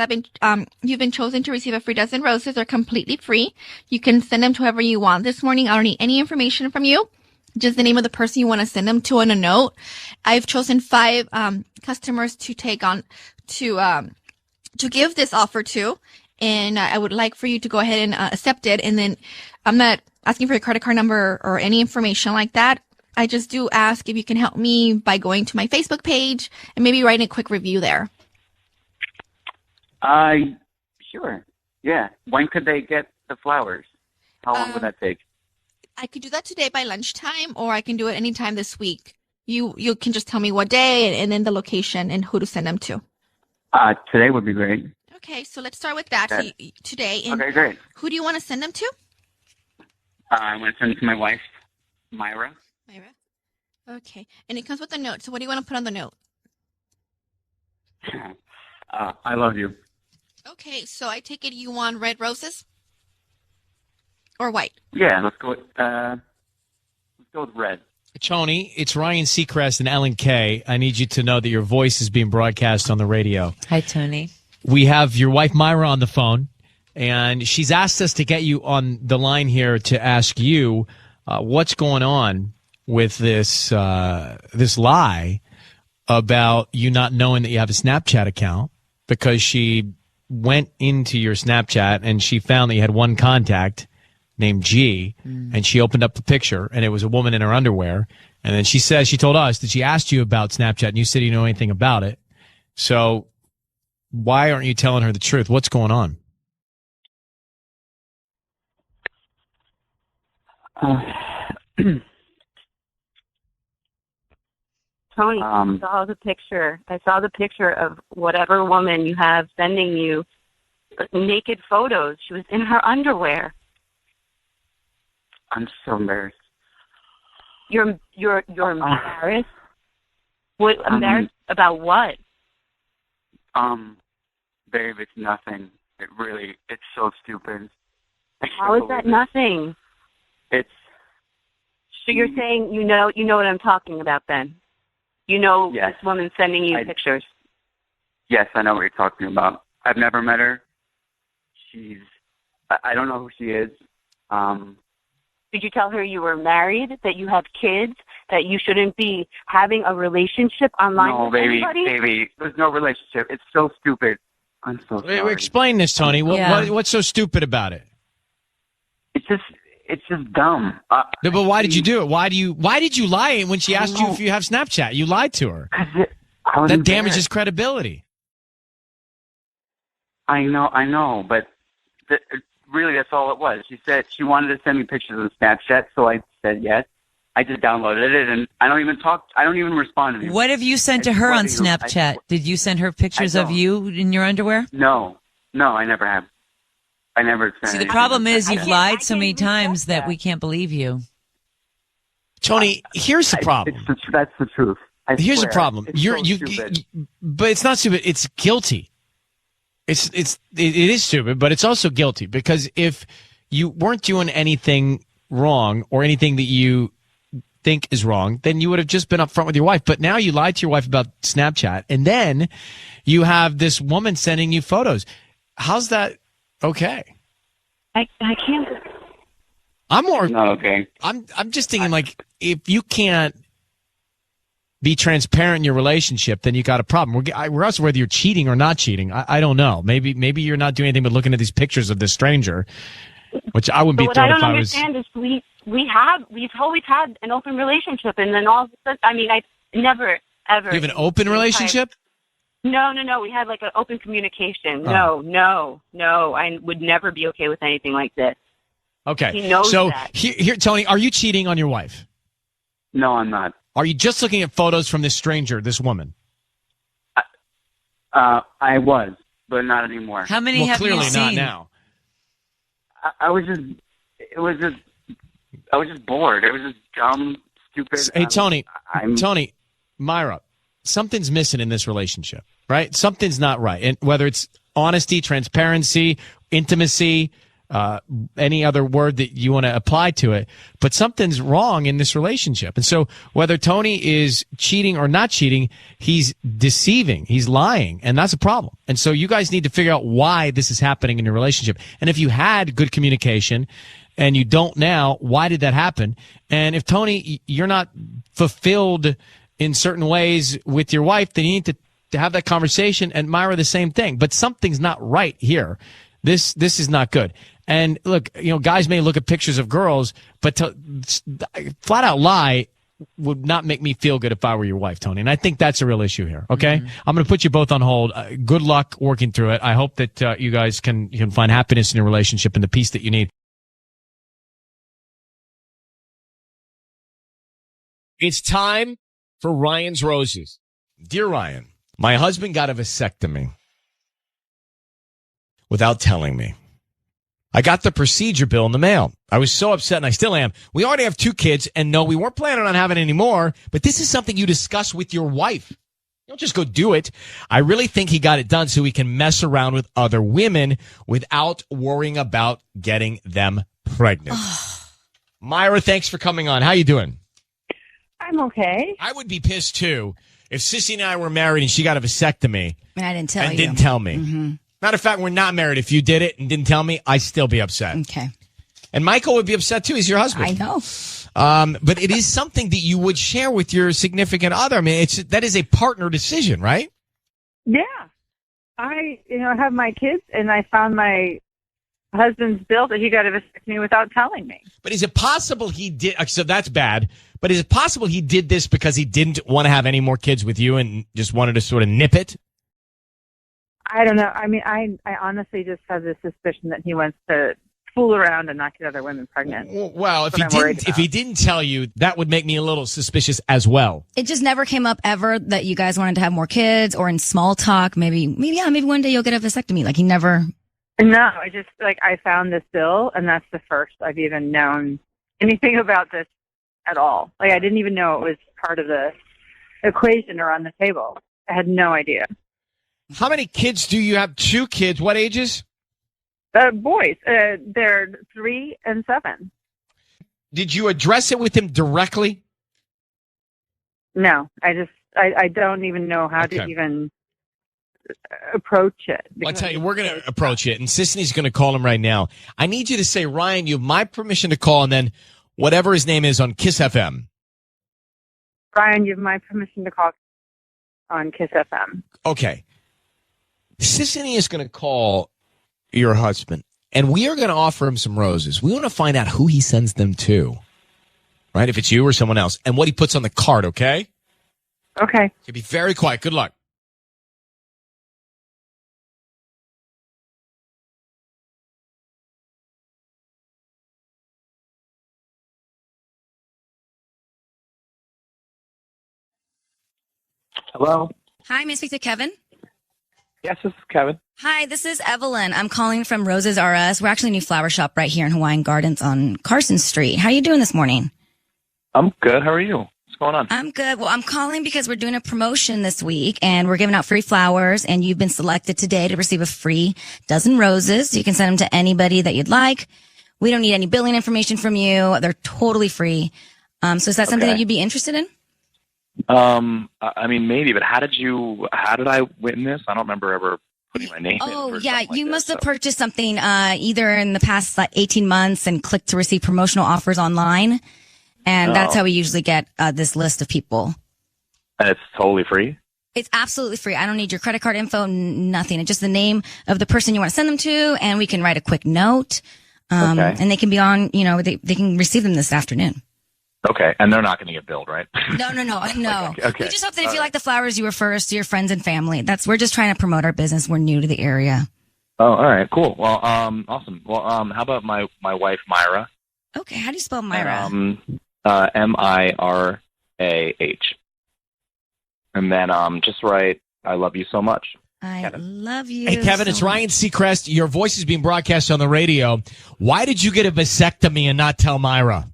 you've been chosen to receive a free dozen roses. They're completely free. You can send them to whoever you want. This morning, I don't need any information from you. Just the name of the person you want to send them to and a note. I've chosen 5 customers to take on to give this offer to. And I would like for you to go ahead and accept it. And then I'm not asking for your credit card number or any information like that. I just do ask if you can help me by going to my Facebook page and maybe writing a quick review there. Sure. Yeah. When could they get the flowers? How long would that take? I could do that today by lunchtime, or I can do it anytime this week. You can just tell me what day and then the location and who to send them to. Today would be great. Okay, so let's start with that today. And Okay, great. who do you want to send them to? I'm going to send it to my wife, Myra. Okay, and it comes with a note. So what do you want to put on the note? I love you. Okay, so I take it you want red roses or white? Yeah, let's go with red. Tony, it's Ryan Seacrest and Ellen K. I need you to know that your voice is being broadcast on the radio. Hi, Tony. We have your wife Myra on the phone, and she's asked us to get you on the line here to ask you what's going on with this lie about you not knowing that you have a Snapchat account, because she went into your Snapchat and she found that you had one contact named G, and she opened up the picture and it was a woman in her underwear. And then she told us that she asked you about Snapchat and you said you know anything about it. So why aren't you telling her the truth? What's going on? Tony, I saw the picture. I saw the picture of whatever woman you have sending you naked photos. She was in her underwear. I'm so embarrassed. You're embarrassed? What embarrassed about what? Babe, it's nothing. It's so stupid. How is that nothing? It's. So you're saying you know what I'm talking about then? You know Yes. this woman sending you pictures. Yes, I know what you're talking about. I've never met her. I don't know who she is. Did you tell her you were married, that you have kids, that you shouldn't be having a relationship online No, with baby, anybody? there's no relationship. It's so stupid. I'm so sorry. Explain this, Tony. What's so stupid about it? It's just dumb. No, but why did you do it? Why did you lie when she asked you if you have Snapchat? You lied to her. That damages credibility. I know, but really that's all it was. She said she wanted to send me pictures of Snapchat, so I said yes. I just downloaded it, and I don't even respond to anything. What have you sent to her on Snapchat? Did you send her pictures of you in your underwear? No, I never have. I never sent. See, the problem is you've lied so many times that we can't believe you. Tony, here's the problem. That's the truth. Here's the swear. problem. But it's not stupid. It's guilty. It is stupid, but it's also guilty, because if you weren't doing anything wrong or anything that you think is wrong, then you would have just been upfront with your wife. But now you lied to your wife about Snapchat, and then you have this woman sending you photos. How's that okay? I can't. I'm more. Not okay. I'm just thinking, like, if you can't be transparent in your relationship, then you got a problem. Regardless of whether you're cheating or not cheating, I don't know. Maybe you're not doing anything but looking at these pictures of this stranger, which I wouldn't be What thrilled I if don't I was. understand is we've always had an open relationship, and then all of a sudden, I never ever. You have an open relationship? No. We had like an open communication. Oh. No. I would never be okay with anything like this. Okay. He knows so that. Here, Tony, are you cheating on your wife? No, I'm not. Are you just looking at photos from this stranger, this woman? I was, but not anymore. How many have you clearly seen? not now. I was just bored. It was just dumb, stupid. Hey, Tony, Tony, Myra, something's missing in this relationship, right? Something's not right. And whether it's honesty, transparency, intimacy, any other word that you want to apply to it, but something's wrong in this relationship. And so whether Tony is cheating or not cheating, he's deceiving, he's lying, and that's a problem. And so you guys need to figure out why this is happening in your relationship. And if you had good communication and you don't now, why did that happen? And if Tony, you're not fulfilled in certain ways with your wife, then you need to have that conversation. And Myra, the same thing, but something's not right here. This is not good. And look, guys may look at pictures of girls, but to flat out lie would not make me feel good if I were your wife, Tony. And I think that's a real issue here. Okay. Mm-hmm. I'm going to put you both on hold. Good luck working through it. I hope that you guys can find happiness in your relationship and the peace that you need. It's time for Ryan's Roses. Dear Ryan, my husband got a vasectomy. without telling me. I got the procedure bill in the mail. I was so upset, and I still am. We already have 2 kids, and no, we weren't planning on having any more, but this is something you discuss with your wife. You don't just go do it. I really think he got it done so he can mess around with other women without worrying about getting them pregnant. Myra, thanks for coming on. How you doing? I'm okay. I would be pissed, too, if Sissy and I were married and she got a vasectomy. And I didn't tell you. And didn't tell me. Mm-hmm. Matter of fact, we're not married. If you did it and didn't tell me, I'd still be upset. Okay. And Michael would be upset, too. He's your husband. I know. But it is something that you would share with your significant other. I mean, that is a partner decision, right? Yeah. I have my kids, and I found my husband's bill that he got a vasectomy without telling me. But is it possible he did? So that's bad. But is it possible he did this because he didn't want to have any more kids with you and just wanted to sort of nip it? I don't know. I mean, I honestly just have this suspicion that he wants to fool around and not get other women pregnant. Well, if he didn't tell you, that would make me a little suspicious as well. It just never came up ever that you guys wanted to have more kids, or in small talk, maybe one day you'll get a vasectomy. Like he never. No, I just I found this bill, and that's the first I've even known anything about this at all. Like I didn't even know it was part of the equation or on the table. I had no idea. How many kids do you have? 2 kids. What ages? Boys. They're 3 and 7. Did you address it with him directly? No, I don't even know how to even approach it. Well, I'll tell you, we're going to approach it, and Sisney's going to call him right now. I need you to say, Ryan, you have my permission to call, and then whatever his name is on KIIS-FM. Ryan, you have my permission to call on KIIS-FM. Okay. Sisney is going to call your husband, and we are going to offer him some roses. We want to find out who he sends them to, right? If it's you or someone else, and what he puts on the card, okay? Okay. Be very quiet. Good luck. Hello? Hi, may I speak to Kevin? Yes, this is Kevin. Hi, this is Evelyn. I'm calling from Roses R Us. We're actually a new flower shop right here in Hawaiian Gardens on Carson Street. How are you doing this morning? I'm good. How are you? What's going on? I'm good. Well, I'm calling because we're doing a promotion this week, and we're giving out free flowers, and you've been selected today to receive a free dozen roses. You can send them to anybody that you'd like. We don't need any billing information from you. They're totally free. So is that something that you'd be interested in? I mean, maybe, but how did I win this? I don't remember ever putting my name in. Oh, yeah. You must have purchased something, either in the past 18 months and clicked to receive promotional offers online. And that's how we usually get this list of people. And it's totally free? It's absolutely free. I don't need your credit card info, nothing. It's just the name of the person you want to send them to, and we can write a quick note. And they can be on, they can receive them this afternoon. Okay, and they're not going to get billed, right? No. Okay. We just hope that if you like the flowers, you refer us to your friends and family. We're just trying to promote our business. We're new to the area. Oh, all right, cool. Well, awesome. Well, how about my wife, Myra? Okay, how do you spell Myra? Mirah. And then just write, I love you so much. I love you. Hey, Kevin, it's Ryan Seacrest. Your voice is being broadcast on the radio. Why did you get a vasectomy and not tell Myra?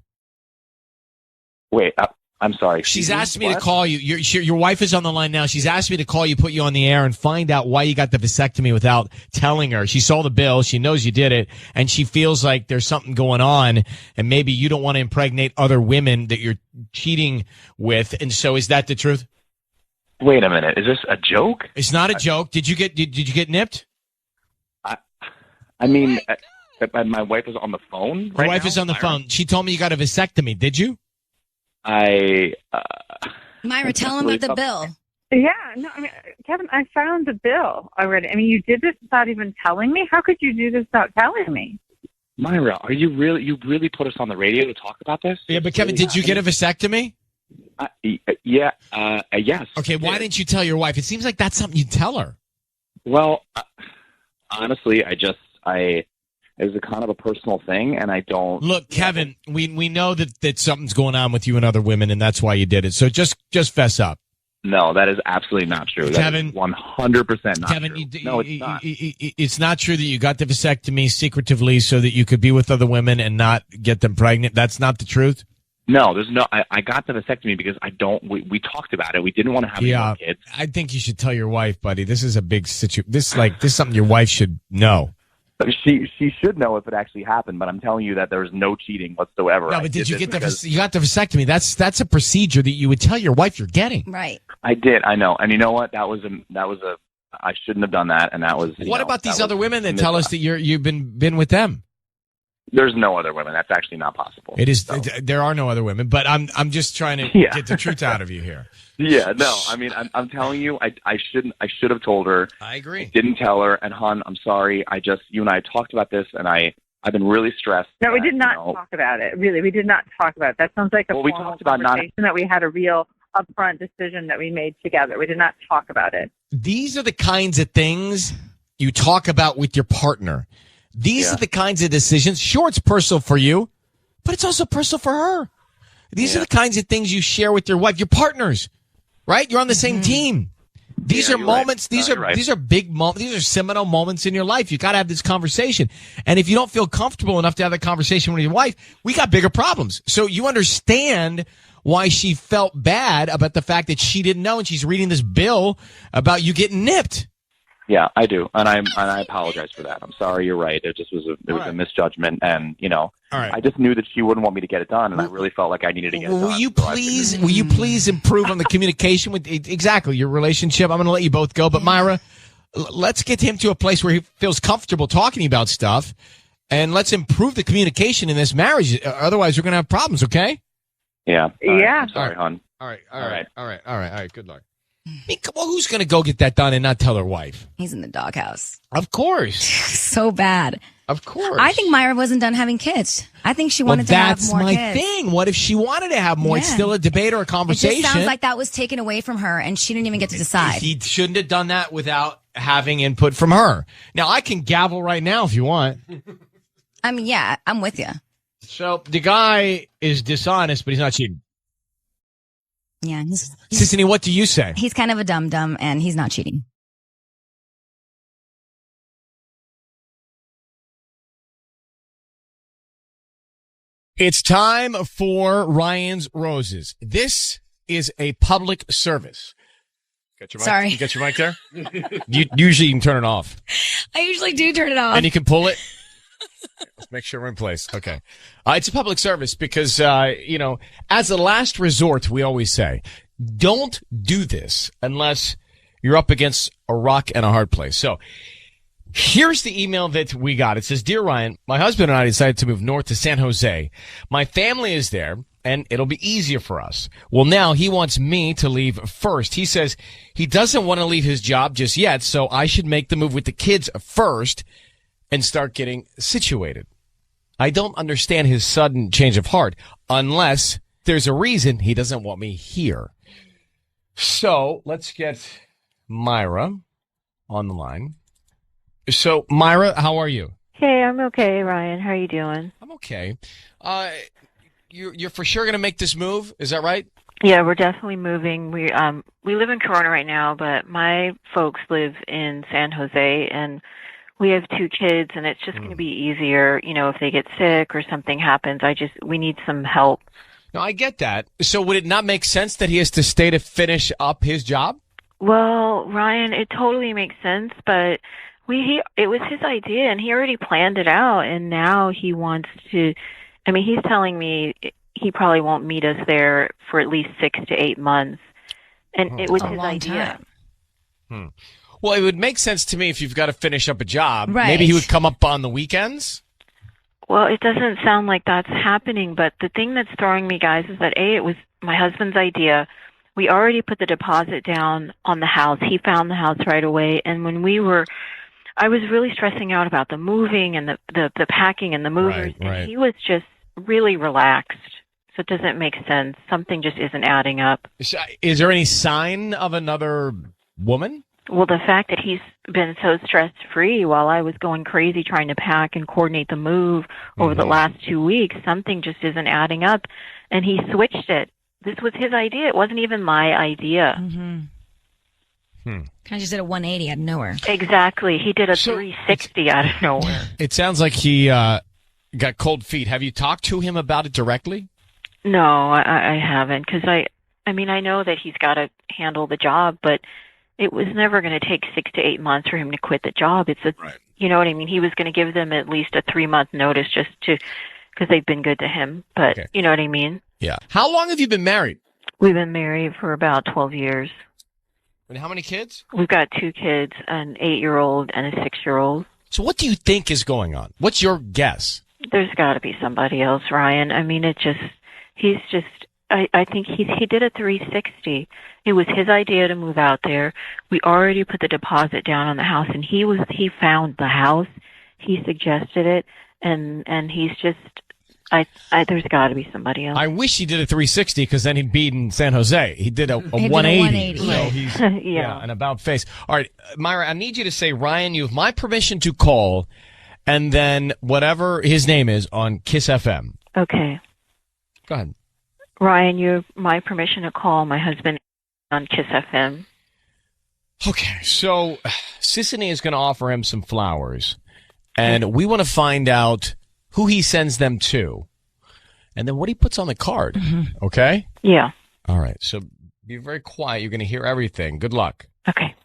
Wait, I'm sorry. She's asked me to call you. Your wife is on the line now. She's asked me to call you, put you on the air, and find out why you got the vasectomy without telling her. She saw the bill. She knows you did it, and she feels like there's something going on, and maybe you don't want to impregnate other women that you're cheating with. And so, is that the truth? Wait a minute. Is this a joke? It's not a joke. Did you get nipped? I mean, my wife is on the phone. Your wife is on the phone. She told me you got a vasectomy. Did you? Myra, tell him about the bill. Yeah, no, I mean, Kevin, I found the bill already. I mean, you did this without even telling me? How could you do this without telling me? Myra, are you really put us on the radio to talk about this? Yeah, but Kevin, did you get a vasectomy? Yes. Okay, why didn't you tell your wife? It seems like that's something you'd tell her. Well, honestly, it's a kind of a personal thing, and I don't... Look, Kevin, we know that something's going on with you and other women, and that's why you did it. So just fess up. No, that is absolutely not true. Kevin, that is 100% not Kevin, true. No, it's not. It's not true that you got the vasectomy secretively so that you could be with other women and not get them pregnant. That's not the truth. No, there's no. I got the vasectomy because I don't. We talked about it. We didn't want to have any more kids. I think you should tell your wife, buddy. This is a big situation. This is something your wife should know. She should know if it actually happened, but I'm telling you that there was no cheating whatsoever. No, but did you get you got the vasectomy? That's a procedure that you would tell your wife you're getting. Right. I did. I know. And you know what? That was a. I shouldn't have done that. And that was. What about these other women that tell us that you've been with them? There's no other women. That's actually not possible. It is. So. There are no other women. But I'm just trying to get the truth out of you here. Yeah, no, I mean, I'm telling you, I should have told her. I agree. I didn't tell her, and hon, I'm sorry. You and I talked about this, and I've been really stressed. No, we did not talk about it. Really, we did not talk about it. That sounds like we talked about conversation that we had a real upfront decision that we made together. We did not talk about it. These are the kinds of things you talk about with your partner. These are the kinds of decisions. Sure, it's personal for you, but it's also personal for her. These are the kinds of things you share with your wife, your partners. Right? You're on the same team. These are moments. Right. These are big moments. These are seminal moments in your life. You got to have this conversation. And if you don't feel comfortable enough to have that conversation with your wife, we got bigger problems. So you understand why she felt bad about the fact that she didn't know, and she's reading this bill about you getting nipped. Yeah, I do, and I apologize for that. I'm sorry. You're right. It just was a misjudgment, and I just knew that she wouldn't want me to get it done, and I really felt like I needed to get it done. Will you please improve on the communication with exactly your relationship? I'm going to let you both go, but Myra, let's get him to a place where he feels comfortable talking about stuff, and let's improve the communication in this marriage. Otherwise, we're going to have problems. Okay? Yeah. Yeah. I'm sorry, hon. All right. Good luck. I mean, well, who's going to go get that done and not tell their wife? He's in the doghouse. Of course. So bad. Of course. I think Myra wasn't done having kids. I think she wanted to have more kids. That's my thing. What if she wanted to have more? Yeah. It's still a debate or a conversation. It just sounds like that was taken away from her, and she didn't even get to decide. He shouldn't have done that without having input from her. Now, I can gavel right now if you want. I mean, yeah, I'm with you. So the guy is dishonest, but he's not cheating. Yeah. Sissany, what do you say? He's kind of a dum-dum, and he's not cheating. It's time for Ryan's Roses. This is a public service. Got your mic? Sorry. You got your mic there? Usually you can turn it off. I usually do turn it off. And you can pull it? Let's make sure we're in place. Okay. It's a public service because, as a last resort, we always say, don't do this unless you're up against a rock and a hard place. So here's the email that we got. It says, Dear Ryan, my husband and I decided to move north to San Jose. My family is there, and it'll be easier for us. Well, now he wants me to leave first. He says he doesn't want to leave his job just yet, so I should make the move with the kids first and start getting situated. I don't understand his sudden change of heart unless there's a reason he doesn't want me here. So let's get Myra on the line. So, Myra, how are you? Hey, I'm okay, Ryan. How are you doing? I'm okay. You're for sure going to make this move? Is that right? Yeah, we're definitely moving. We live in Corona right now, but my folks live in San Jose, and we have 2 kids, and it's just going to be easier, if they get sick or something happens. We need some help. No, I get that. So would it not make sense that he has to stay to finish up his job? Well, Ryan, it totally makes sense, but it was his idea, and he already planned it out, and now he wants to. I mean, he's telling me he probably won't meet us there for at least 6 to 8 months, and it was his idea. Well, it would make sense to me if you've got to finish up a job. Right. Maybe he would come up on the weekends. Well, it doesn't sound like that's happening, but the thing that's throwing me, guys, is that it was my husband's idea. We already put the deposit down on the house. He found the house right away, and when I was really stressing out about the moving and the packing and the movers, and he was just really relaxed. So it doesn't make sense. Something just isn't adding up. Is there any sign of another woman? Well, the fact that he's been so stress-free while I was going crazy trying to pack and coordinate the move over the last 2 weeks, something just isn't adding up. And he switched it. this was his idea. It wasn't even my idea. Mm-hmm. Kind of just did a 180 out of nowhere. Exactly. He did a 360 out of nowhere. It sounds like he got cold feet. Have you talked to him about it directly? No, I haven't, because I mean, I know that he's got to handle the job, but it was never going to take 6 to 8 months for him to quit the job. You know what I mean? He was going to give them at least a 3-month notice just because they've been good to him. But you know what I mean? Yeah. How long have you been married? We've been married for about 12 years. And how many kids? We've got 2 kids, an 8-year-old and a 6-year-old. So what do you think is going on? What's your guess? There's got to be somebody else, Ryan. I mean, I think he did a 360. It was his idea to move out there. We already put the deposit down on the house, and he found the house. He suggested it, and he's just. There's got to be somebody else. I wish he did a 360 because then he'd be in San Jose. He did a 180. So he's an about face. All right, Myra, I need you to say, Ryan, you have my permission to call, and then whatever his name is on KIIS-FM. Okay. Go ahead. Ryan, you have my permission to call my husband on KIIS-FM. Okay, so Sissany is going to offer him some flowers, and we want to find out who he sends them to, and then what he puts on the card. Mm-hmm. Okay? Yeah. All right, so be very quiet. You're going to hear everything. Good luck. Okay.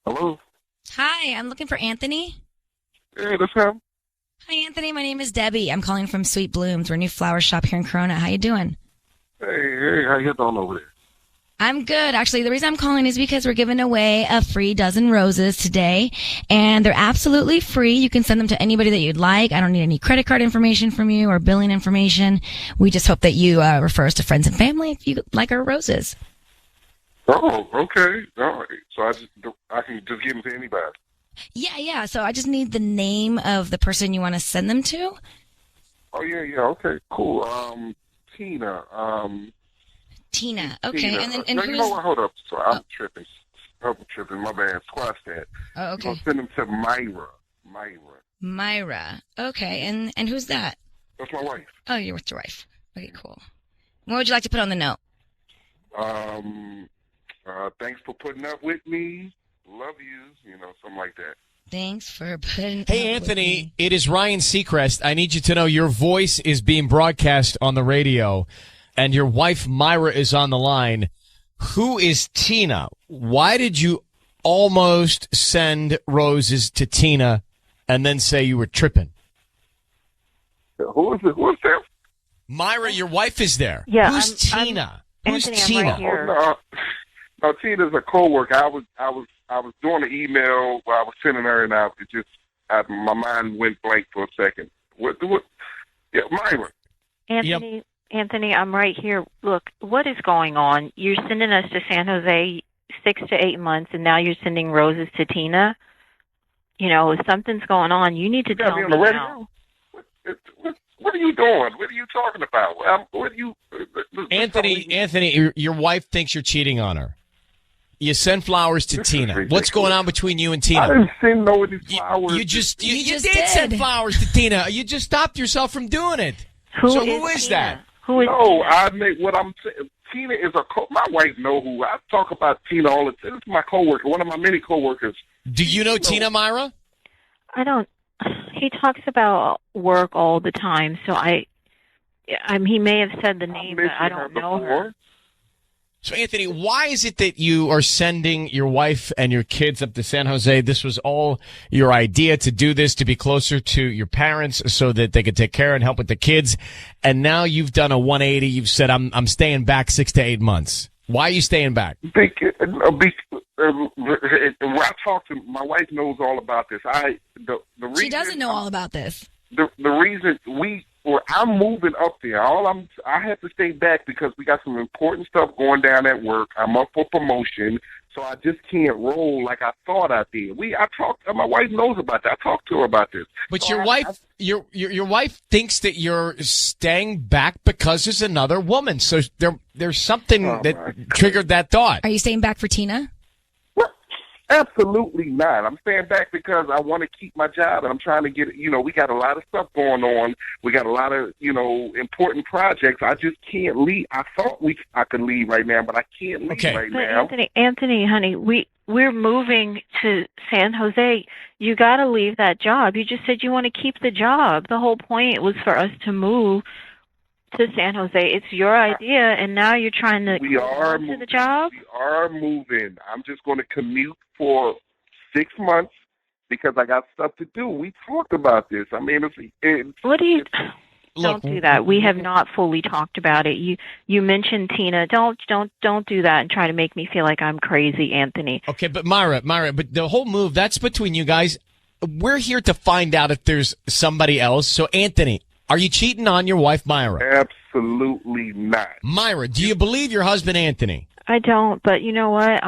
Hello? Hi, I'm looking for Anthony. Hey, that's him. Hi, Anthony. My name is Debbie. I'm calling from Sweet Blooms. We're a new flower shop here in Corona. How you doing? Hey, how you doing over there? I'm good. Actually, the reason I'm calling is because we're giving away a free dozen roses today, and they're absolutely free. You can send them to anybody that you'd like. I don't need any credit card information from you or billing information. We just hope that you refer us to friends and family if you like our roses. Oh, okay. All right. So I can just give them to anybody. Yeah. So I just need the name of the person you want to send them to. Oh, yeah. Okay, cool. Tina. Tina. Okay. Tina. And then no, who's... you know what? Hold up. Sorry, I'm tripping. My bad. Squash that. Oh, okay. I'm going to send them to Myra. Okay. And who's that? That's my wife. Oh, you're with your wife. Okay, cool. What would you like to put on the note? Thanks for putting up with me. Love you. Something like that. Thanks for putting Hey, Anthony, it is Ryan Seacrest. I need you to know your voice is being broadcast on the radio, and your wife, Myra, is on the line. Who is Tina? Why did you almost send roses to Tina and then say you were tripping? Who is it? Who is that? Myra, your wife is there. Yeah, Who's Tina? Who's Anthony, Tina? I'm right here. No, Tina's a coworker. I was doing an email while I was sending her, and my mind went blank for a second. What? Yeah, Myra. Anthony, I'm right here. Look, what is going on? You're sending us to San Jose 6 to 8 months, and now you're sending roses to Tina. Something's going on. You need to tell me now. What are you doing? What are you talking about? What are you? Anthony, your wife thinks you're cheating on her. You send flowers to Tina. What's going on between you and Tina? I didn't send no of these flowers. You did send flowers to Tina. You just stopped yourself from doing it. Who is that? I make what I'm saying. Tina is my wife know who. I talk about Tina all the time. This is my coworker, one of my many coworkers. Do you know Tina, Myra? I don't. He talks about work all the time, so he may have said the name, but I don't know her. So, Anthony, why is it that you are sending your wife and your kids up to San Jose? This was all your idea to do this, to be closer to your parents so that they could take care and help with the kids. And now you've done a 180. You've said, I'm staying back 6 to 8 months. Why are you staying back? When I talk to my wife, knows all about this. The reason she doesn't know all about this. The reason I'm moving up there. I have to stay back because we got some important stuff going down at work. I'm up for promotion, So I just can't roll like I thought I did. My wife knows about that. I talked to her about this. But So your wife thinks that you're staying back because there's another woman. So there's something that triggered that thought. Are you staying back for Tina? Absolutely not. I'm staying back because I want to keep my job, and I'm trying to get, we got a lot of stuff going on. We got a lot of, important projects. I just can't leave. I thought I could leave right now, but I can't leave right now. Anthony, honey, we're moving to San Jose. You got to leave that job. You just said you want to keep the job. The whole point was for us to move to San Jose. It's your idea, and now you're trying to to the job? We are moving. I'm just going to commute for 6 months because I got stuff to do. We talked about this. I mean, don't do that. We have not fully talked about it. You mentioned Tina. Don't do that and try to make me feel like I'm crazy, Anthony. Okay, but Myra, but the whole move, that's between you guys. We're here to find out if there's somebody else. So, Anthony, are you cheating on your wife, Myra? Absolutely not. Myra, do you believe your husband, Anthony? I don't, but you know what?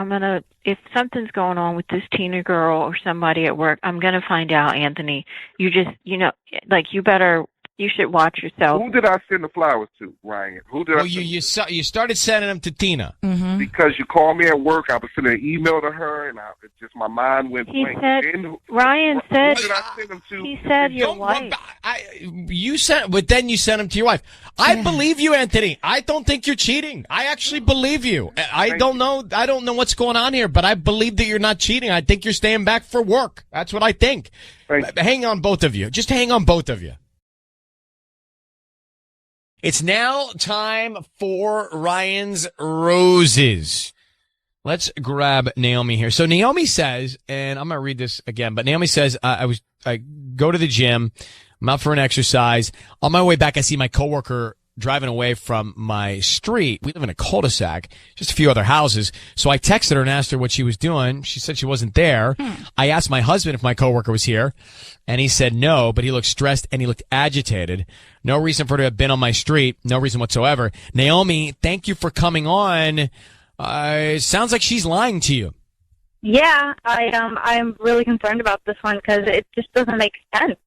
If something's going on with this Tina girl or somebody at work, I'm going to find out, Anthony. You should watch yourself. Who did I send the flowers to, Ryan? You started sending them to Tina. Mm-hmm. Because you called me at work. I was sending an email to her, and my mind went blank. Ryan said, who did I send them to? He said your wife. But then you sent them to your wife. I believe you, Anthony. I don't think you're cheating. I actually believe you. I don't know what's going on here, but I believe that you're not cheating. I think you're staying back for work. That's what I think. Hang on, both of you. Just hang on, both of you. It's now time for Ryan's Roses. Let's grab Naomi here. So Naomi says, and I'm going to read this again, but Naomi says, I go to the gym. I'm out for an exercise. On my way back, I see my coworker driving away from my street. We live in a cul-de-sac, just a few other houses. So I texted her and asked her what she was doing. She said she wasn't there. I asked my husband if my coworker was here, and he said no, but he looked stressed and he looked agitated. No reason for her to have been on my street. No reason whatsoever. Naomi, thank you for coming on. It sounds like she's lying to you. Yeah, I'm really concerned about this one because it just doesn't make sense.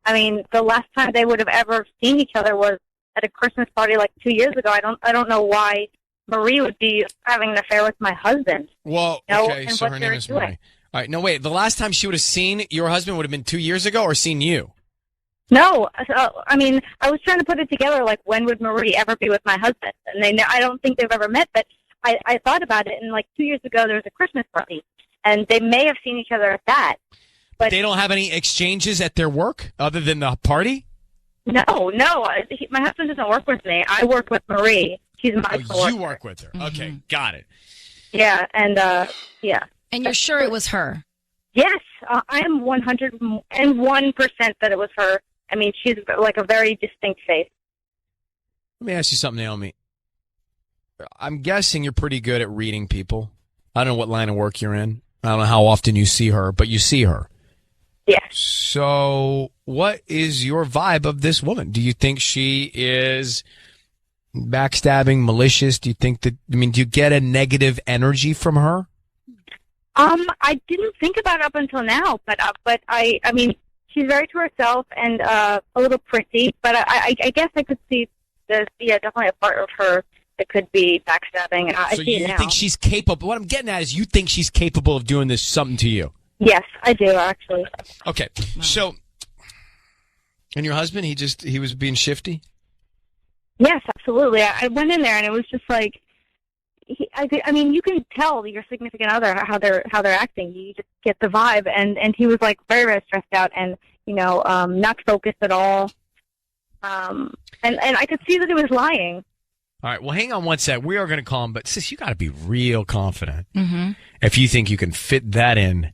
I mean, the last time they would have ever seen each other was at a Christmas party like 2 years ago. I don't know why Marie would be having an affair with my husband. Well, okay, so her name is Marie. All right, no, wait. The last time she would have seen your husband would have been 2 years ago, or seen you? No, I mean, I was trying to put it together, like, when would Marie ever be with my husband? And I don't think they've ever met, but I thought about it, and like 2 years ago there was a Christmas party, and they may have seen each other at that. But they don't have any exchanges at their work other than the party? No. My husband doesn't work with me. I work with Marie. She's my coworker. You work with her. Okay, got it. Yeah, and yeah. And you're sure it was her? Yes, I am 101% that it was her. I mean, she's like a very distinct face. Let me ask you something, Naomi. I'm guessing you're pretty good at reading people. I don't know what line of work you're in. I don't know how often you see her, but you see her. Yeah. So what is your vibe of this woman? Do you think she is backstabbing, malicious? Do you get a negative energy from her? I didn't think about it up until now, but I mean, she's very to herself and a little prissy, but I guess I could see there's definitely a part of her that could be backstabbing, and I see it now. So you think she's capable? What I'm getting at is you think she's capable of doing something to you? Yes, I do, actually. Okay, so, and your husband, he was being shifty? Yes, absolutely. I went in there and it was just like, I mean, you can tell your significant other how they're acting. You just get the vibe, and he was like very, very stressed out and not focused at all. And I could see that he was lying. All right, well, hang on one sec. We are going to call him, but sis, you got to be real confident Mm-hmm. if you think you can fit that in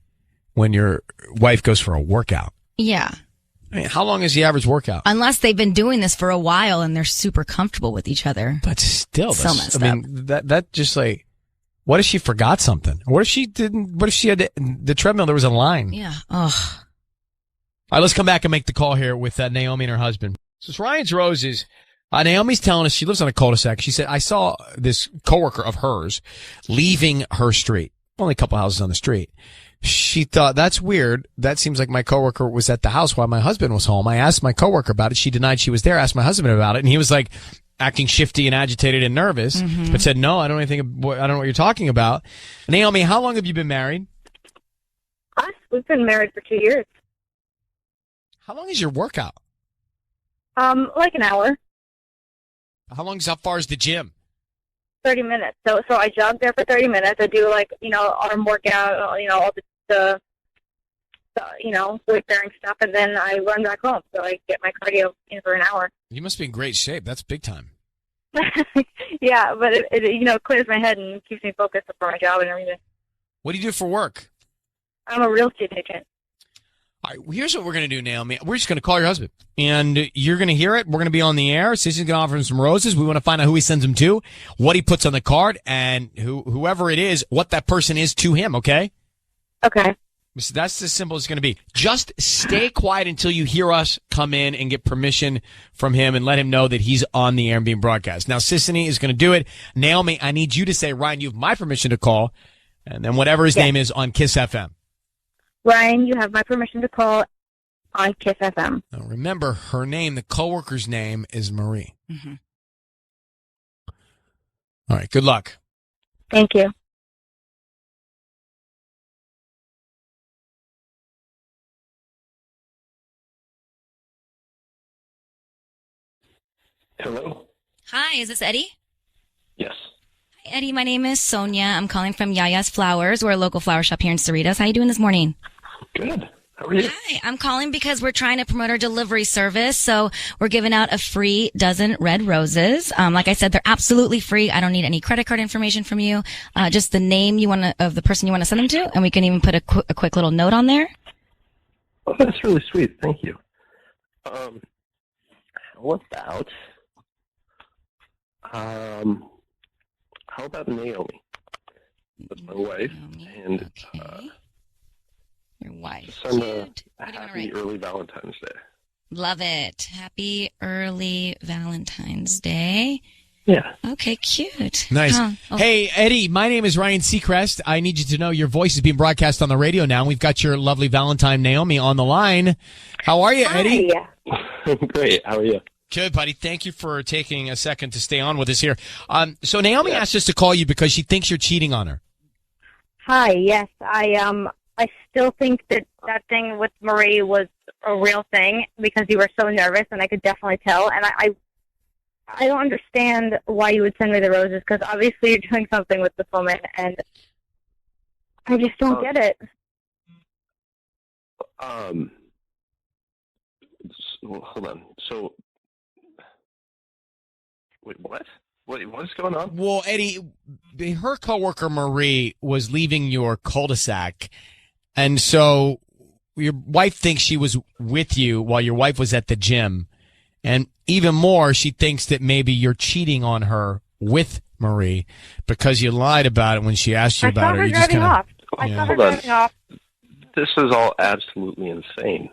when your wife goes for a workout. Yeah. I mean, how long is the average workout? Unless they've been doing this for a while and they're super comfortable with each other. But still, so messed up. That just like, what if she forgot something? What if she didn't? What if she had the treadmill? There was a line. Yeah. Ugh. All right, let's come back and make the call here with Naomi and her husband. So it's Ryan's Roses. Naomi's telling us she lives on a cul-de-sac. She said, I saw this coworker of hers leaving her street. only a couple houses on the street. She thought, that's weird. That seems like my coworker was at the house while my husband was home. I asked my coworker about it. She denied she was there. I asked my husband about it, and he was like acting shifty and agitated and nervous, but said, no, I don't know what you're talking about. Naomi, how long have you been married? Us? We've been married for 2 years. How long is your workout? Like an hour. How far is the gym? 30 minutes. So I jog there for 30 minutes. I do arm workout, all the weight bearing stuff, and then I run back home. So I get my cardio in for an hour. You must be in great shape. That's big time. Yeah, but it clears my head and keeps me focused for my job and everything. What do you do for work? I'm a real estate agent. All right, here's what we're going to do, Naomi. We're just going to call your husband, and you're going to hear it. We're going to be on the air. Sissy's going to offer him some roses. We want to find out who he sends them to, what he puts on the card, and whoever it is, what that person is to him, okay? Okay. So that's as simple as it's going to be. Just stay quiet until you hear us come in and get permission from him and let him know that he's on the air and being broadcast. Now, Sissany is going to do it. Naomi, I need you to say, Ryan, you have my permission to call, and then whatever his name is on KIIS-FM. Ryan, you have my permission to call on KIIS-FM. Now, remember, her name, the coworker's name, is Marie. Mm-hmm. All right, good luck. Thank you. Hello? Hi, is this Eddie? Yes. Hi, Eddie. My name is Sonia. I'm calling from Yaya's Flowers. We're a local flower shop here in Cerritos. How you doing this morning? Good. How are you? Hi, I'm calling because we're trying to promote our delivery service. So we're giving out a free dozen red roses. Like I said, they're absolutely free. I don't need any credit card information from you. Just the name of the person you want to send them to, and we can even put a quick little note on there. Oh, that's really sweet. Thank you. How about Naomi? That's my wife. And your wife. Send a happy early Valentine's Day. Love it. Happy early Valentine's Day. Yeah. Okay, cute. Nice. Oh. Hey, Eddie, my name is Ryan Seacrest. I need you to know your voice is being broadcast on the radio now. We've got your lovely Valentine, Naomi, on the line. How are you, Eddie? Great. How are you? Good, buddy. Thank you for taking a second to stay on with us here. So Naomi asked us to call you because she thinks you're cheating on her. Hi, yes. I still think that thing with Marie was a real thing because you were so nervous, and I could definitely tell. And I don't understand why you would send me the roses because obviously you're doing something with this woman, and I just don't get it. Hold on. So, wait, what? What's going on? Well, Eddie, her coworker Marie was leaving your cul-de-sac, and so your wife thinks she was with you while your wife was at the gym, and even more, she thinks that maybe you're cheating on her with Marie because you lied about it when she asked you about it. I saw her driving off. I saw her driving off. This is all absolutely insane.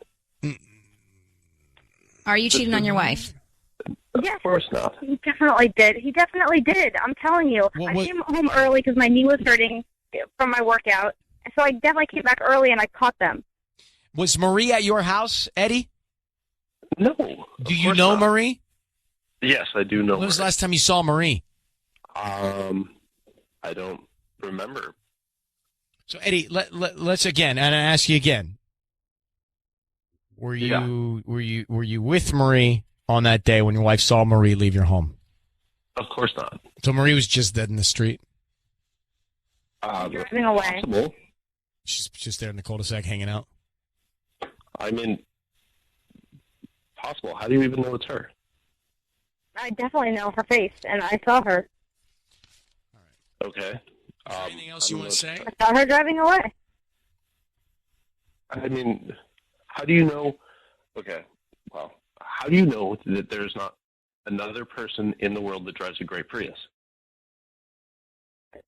Are you cheating on your wife? Yes, of course not. He definitely did. He definitely did. I'm telling you. I came home early because my knee was hurting from my workout. So I definitely came back early and I caught them. Was Marie at your house, Eddie? No. Do you know Marie? Yes, I do know. When was the last time you saw Marie? I don't remember. So Eddie, let's again, and I ask you again. Were you with Marie on that day when your wife saw Marie leave your home? Of course not. So Marie was just dead in the street? Driving away. Possible. She's just there in the cul-de-sac hanging out? I mean, possible. How do you even know it's her? I definitely know her face, and I saw her. Okay. Anything else you want to say? I saw her driving away. I mean, how do you know? Okay, well, how do you know that there's not another person in the world that drives a gray Prius?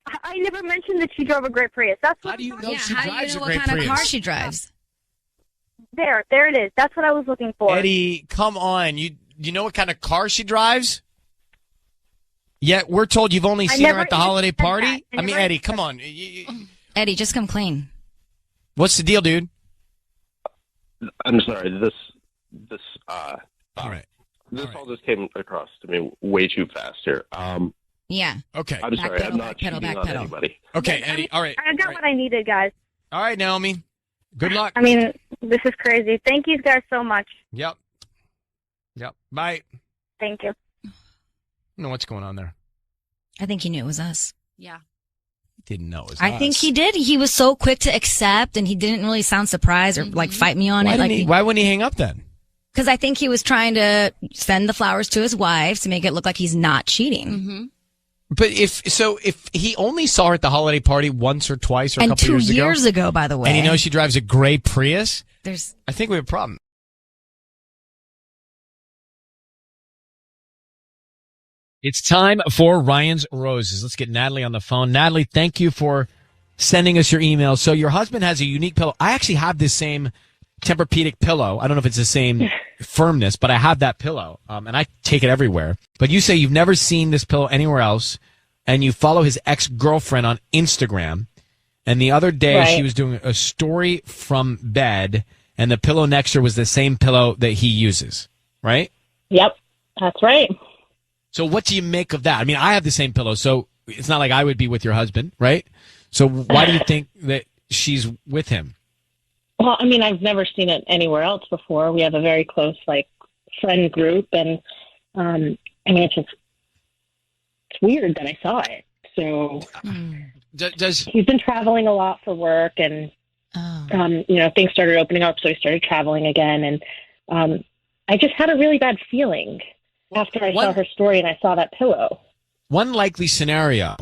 I never mentioned that she drove a gray Prius. That's what. How do you know how do you know what kind of car she drives? There it is. That's what I was looking for. Eddie, come on. You know what kind of car she drives? Yet we're told you've only seen her at the holiday party? I mean, Eddie, come on. Eddie, just come clean. What's the deal, dude? I'm sorry. This all right. This all just came across to me way too fast here. Yeah. Okay. I'm sorry. I'm not cheating on anybody. Okay, Eddie. All right. I got what I needed, guys. All right, Naomi. Good luck. I mean, this is crazy. Thank you guys so much. Yep. Bye. Thank you. I don't know what's going on there. I think he knew it was us. Yeah. Didn't know it was I us. think he did. He was so quick to accept, and he didn't really sound surprised or like fight me on it. Why wouldn't he hang up then? Because I think he was trying to send the flowers to his wife to make it look like he's not cheating. Mm-hmm. But if he only saw her at the holiday party once or twice or a And couple 2 years years ago, by the way, and he knows she drives a gray Prius, I think we have a problem. It's time for Ryan's Roses. Let's get Natalie on the phone. Natalie, thank you for sending us your email. So your husband has a unique pillow. I actually have this same Tempur-Pedic pillow. I don't know if it's the same firmness, but I have that pillow, and I take it everywhere. But you say you've never seen this pillow anywhere else, and you follow his ex-girlfriend on Instagram. And the other day she was doing a story from bed, and the pillow next to her was the same pillow that he uses, right? Yep, that's right. So what do you make of that? I mean, I have the same pillow, so it's not like I would be with your husband, right? So why do you think that she's with him? Well, I mean, I've never seen it anywhere else before. We have a very close, friend group, and I mean, it's weird that I saw it. So, he's been traveling a lot for work, and things started opening up, so he started traveling again, and I just had a really bad feeling after I saw her story and I saw that pillow. One likely scenario,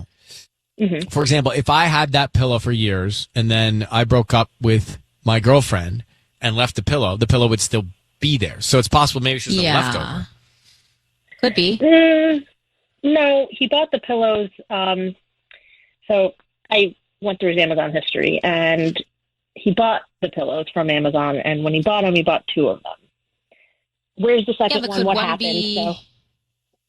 for example, if I had that pillow for years and then I broke up with my girlfriend and left the pillow would still be there. So it's possible maybe she was a leftover. Could be. No, he bought the pillows. So I went through his Amazon history, and he bought the pillows from Amazon. And when he bought them, he bought 2 of them. Where's the second one? What happened?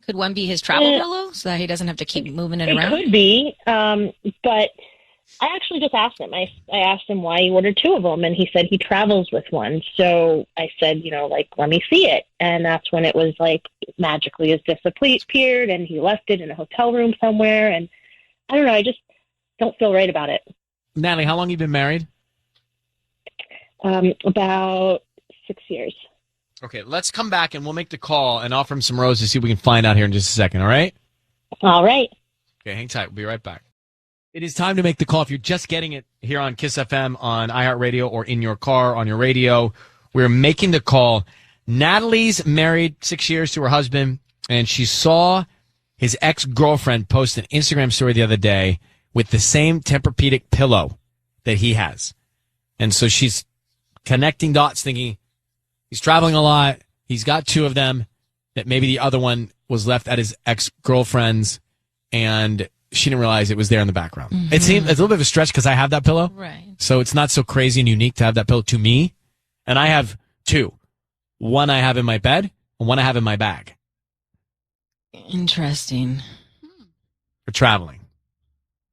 Could one be his travel pillow so that he doesn't have to keep moving it around? It could be, but I actually just asked him. I asked him why he ordered 2 of them, and he said he travels with one. So I said, let me see it. And that's when it was magically has disappeared, and he left it in a hotel room somewhere. And I don't know. I just don't feel right about it. Natalie, how long have you been married? About 6 years. Okay, let's come back and we'll make the call and offer him some roses, see if we can find out here in just a second, all right? All right. Okay, hang tight. We'll be right back. It is time to make the call. If you're just getting it here on KIIS-FM, on iHeartRadio, or in your car, on your radio, we're making the call. Natalie's married 6 years to her husband, and she saw his ex-girlfriend post an Instagram story the other day with the same Tempur-Pedic pillow that he has. And so she's connecting dots, thinking he's traveling a lot. He's got 2 of them, that maybe the other one was left at his ex-girlfriend's, and she didn't realize it was there in the background. It's a little bit of a stretch because I have that pillow. Right. So it's not so crazy and unique to have that pillow to me. And I have 2. One I have in my bed and one I have in my bag. Interesting. For traveling.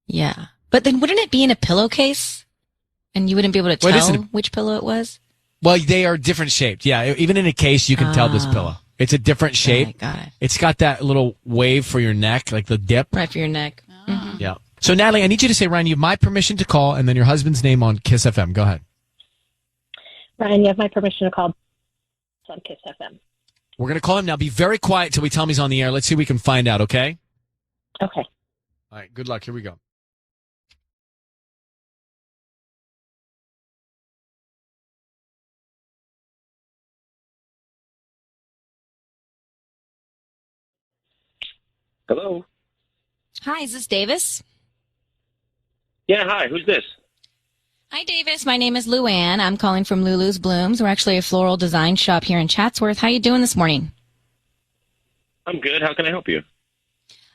Yeah. But then wouldn't it be in a pillowcase? And you wouldn't be able to tell which pillow it was? Well, they are different shaped. Yeah, even in a case, you can tell this pillow. It's a different shape. Got it. It's got that little wave for your neck, like the dip. Right for your neck. Yeah. So, Natalie, I need you to say, Ryan, you have my permission to call, and then your husband's name on KIIS-FM. Go ahead. Ryan, you have my permission to call on KIIS-FM. We're going to call him now. Be very quiet till we tell him he's on the air. Let's see if we can find out, okay? Okay. All right, good luck. Here we go. Hello? Hi, is this Davis? Yeah, hi. Who's this? Hi, Davis. My name is Luann. I'm calling from Lulu's Blooms. We're actually a floral design shop here in Chatsworth. How you doing this morning? I'm good. How can I help you?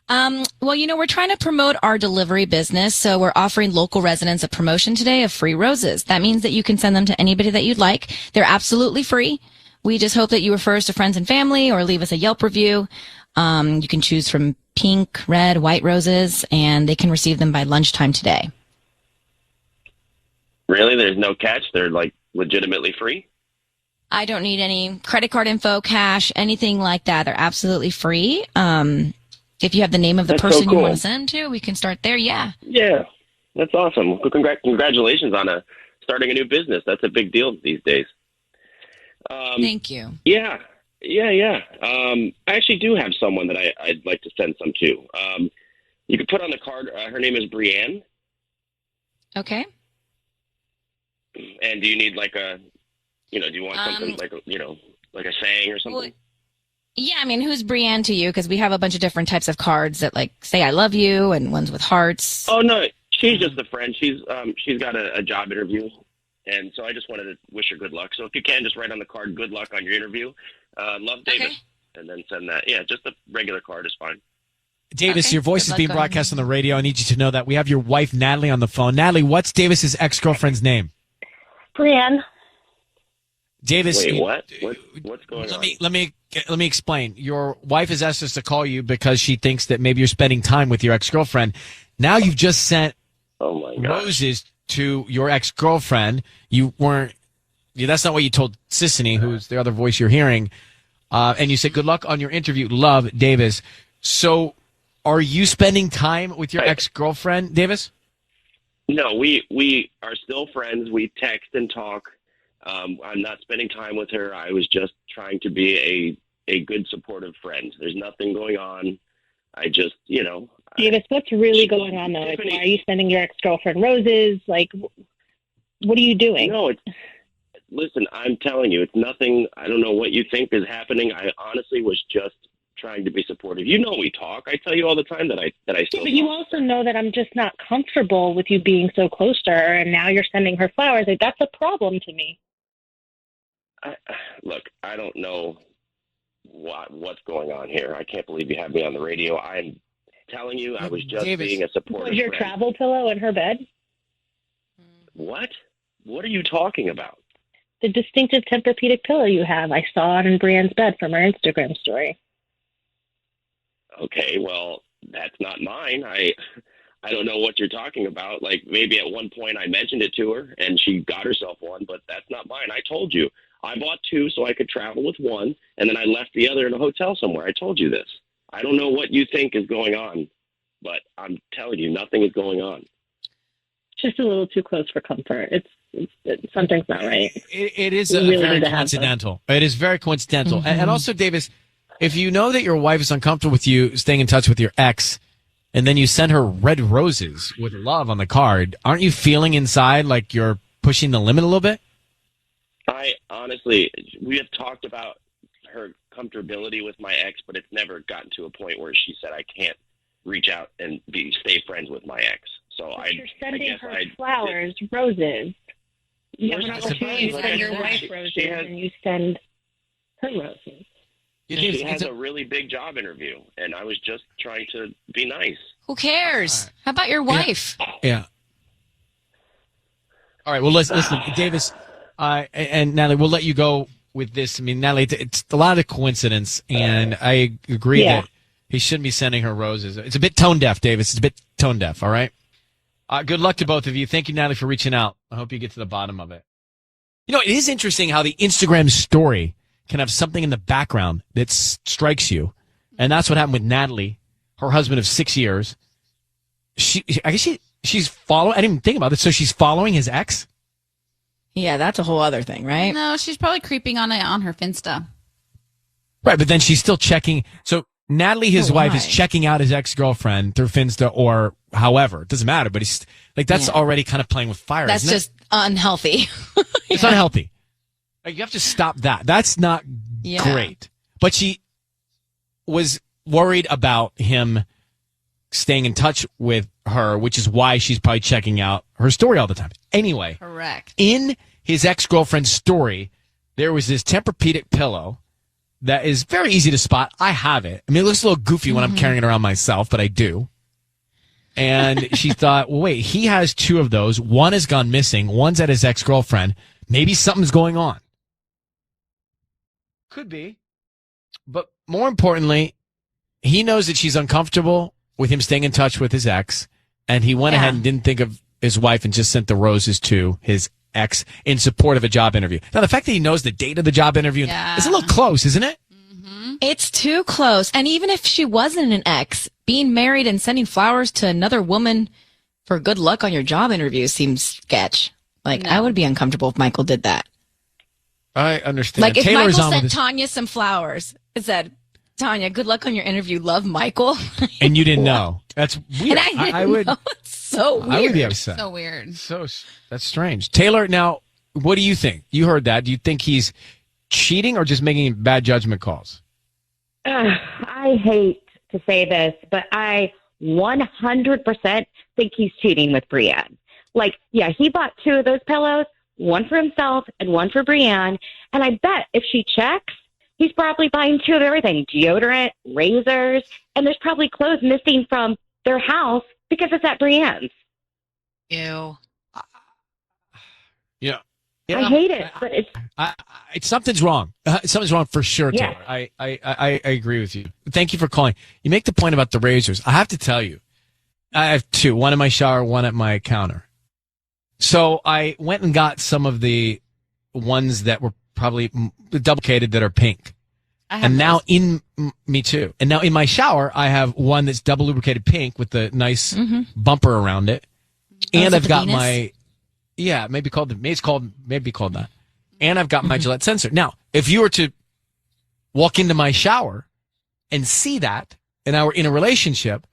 Well, we're trying to promote our delivery business, so we're offering local residents a promotion today of free roses. That means that you can send them to anybody that you'd like. They're absolutely free. We just hope that you refer us to friends and family or leave us a Yelp review. You can choose from pink, red, white roses, and they can receive them by lunchtime today. Really? There's no catch? They're like legitimately free? I don't need any credit card info, cash, anything like that. They're absolutely free. If you have the name of the That's so person you cool. want to send them to, we can start there. Yeah. Yeah, that's awesome. Well, congratulations on starting a new business. That's a big deal these days. Thank you. Yeah. I actually do have someone that I'd like to send some to. You could put on the card. Her name is Brienne. Okay. And do you need like do you want something like like a saying or something? Well, yeah, I mean, who's Brienne to you? Because we have a bunch of different types of cards that like say "I love you" and ones with hearts. Oh no, she's just a friend. She's got a job interview, and so I just wanted to wish her good luck. So if you can, just write on the card "Good luck" on your interview. Love, David, and then send that. Yeah, just a regular card is fine. Davis, your voice is being broadcast on the radio. I need you to know that we have your wife Natalie on the phone. Natalie, what's Davis's ex-girlfriend's name? Brienne. Davis, wait, what? What's going on? Let me explain. Your wife has asked us to call you because she thinks that maybe you're spending time with your ex-girlfriend. Now you've just sent roses to your ex-girlfriend. You weren't. That's not what you told Sissany, who's the other voice you're hearing. And you said good luck on your interview. Love, Davis. So, are you spending time with your ex-girlfriend, Davis? No, we are still friends. We text and talk. I'm not spending time with her. I was just trying to be a good, supportive friend. There's nothing going on. I just, Davis, what's really going on, though? Like, why are you sending your ex-girlfriend roses? Like, what are you doing? No, listen, I'm telling you, it's nothing. I don't know what you think is happening. I honestly was just trying to be supportive. You know, we talk. I tell you all the time that I still. Yeah, but you also know that I'm just not comfortable with you being so close to her, and now you're sending her flowers. Like, that's a problem to me. Look, I don't know what's going on here. I can't believe you have me on the radio. I'm telling you, I was just being a supportive Was your friend. travel pillow in her bed? What? What are you talking about? The distinctive Tempur-Pedic pillow you have. I saw it in Brienne's bed from her Instagram story. Okay, well, that's not mine. I don't know what you're talking about. Like, maybe at one point I mentioned it to her and she got herself one, but that's not mine. I told you. I bought two so I could travel with one, and then I left the other in a hotel somewhere. I told you this. I don't know what you think is going on, but I'm telling you, nothing is going on. Just a little too close for comfort. It's something's not right. It is You really very need to have coincidental. It is very coincidental. And also, Davis, if you know that your wife is uncomfortable with you staying in touch with your ex, and then you send her red roses with love on the card, aren't you feeling inside like you're pushing the limit a little bit? I honestly, we have talked about her comfortability with my ex, but it's never gotten to a point where she said I can't reach out and stay friends with my ex. So You're sending her flowers, roses. You have an opportunity to send your wife roses, and you send her roses. She has a really big job interview, and I was just trying to be nice. Who cares? How about your wife? Yeah. All right. Well, listen, Davis, and Natalie, we'll let you go with this. I mean, Natalie, it's a lot of coincidence, and I agree that he shouldn't be sending her roses. It's a bit tone deaf, Davis. It's a bit tone deaf. All right. Good luck to both of you. Thank you, Natalie, for reaching out. I hope you get to the bottom of it. You know, it is interesting how the Instagram story can have something in the background that strikes you. And that's what happened with Natalie, her husband of 6 years. I guess she's following. I didn't even think about this. So she's following his ex? Yeah, that's a whole other thing, right? No, she's probably creeping on it on her Finsta. Right, but then she's still checking. So Natalie, his wife, is checking out his ex-girlfriend through Finsta or however. It doesn't matter, but he's like, that's already kind of playing with fire. That's isn't just unhealthy. It's unhealthy. Like, you have to stop that. That's not great. But she was worried about him staying in touch with her, which is why she's probably checking out her story all the time. Anyway. Correct. In his ex-girlfriend's story, there was this Tempur-Pedic pillow that is very easy to spot. I have it. I mean, it looks a little goofy when I'm carrying it around myself, but I do. And she thought, well, wait, he has two of those. One has gone missing. One's at his ex-girlfriend. Maybe something's going on. Could be. But more importantly, he knows that she's uncomfortable with him staying in touch with his ex. And he went ahead and didn't think of his wife and just sent the roses to his ex in support of a job interview. Now, the fact that he knows the date of the job interview is a little close, isn't it? It's too close. And even if she wasn't an ex, being married and sending flowers to another woman for good luck on your job interview seems sketch. Like, I would be uncomfortable if Michael did that. I understand. Like, if Taylor's Michael on sent with Tanya some flowers, it said, Tanya, good luck on your interview. Love, Michael. and you didn't know. That's weird. And I would. know. It's so weird. I would be upset. So weird. That's strange. Taylor, now, what do you think? You heard that. Do you think he's cheating or just making bad judgment calls? I hate to say this, but I 100% think he's cheating with Brienne. Like, yeah, he bought 2 of those pillows, one for himself and one for Brienne. And I bet if she checks, he's probably buying 2 of everything, deodorant, razors, and there's probably clothes missing from their house because it's at Brienne's. Ew. Yeah. I hate it, but it's something's wrong. Something's wrong for sure, Yes. Taylor. I agree with you. Thank you for calling. You make the point about the razors. I have to tell you, I have 2, one in my shower, one at my counter. So I went and got some of the ones that were probably duplicated that are pink. And now me too. And now in my shower, I have one that's double lubricated pink with the nice bumper around it. And I've got my, maybe called that. And I've got my Gillette sensor. Now, if you were to walk into my shower and see that, and I were in a relationship,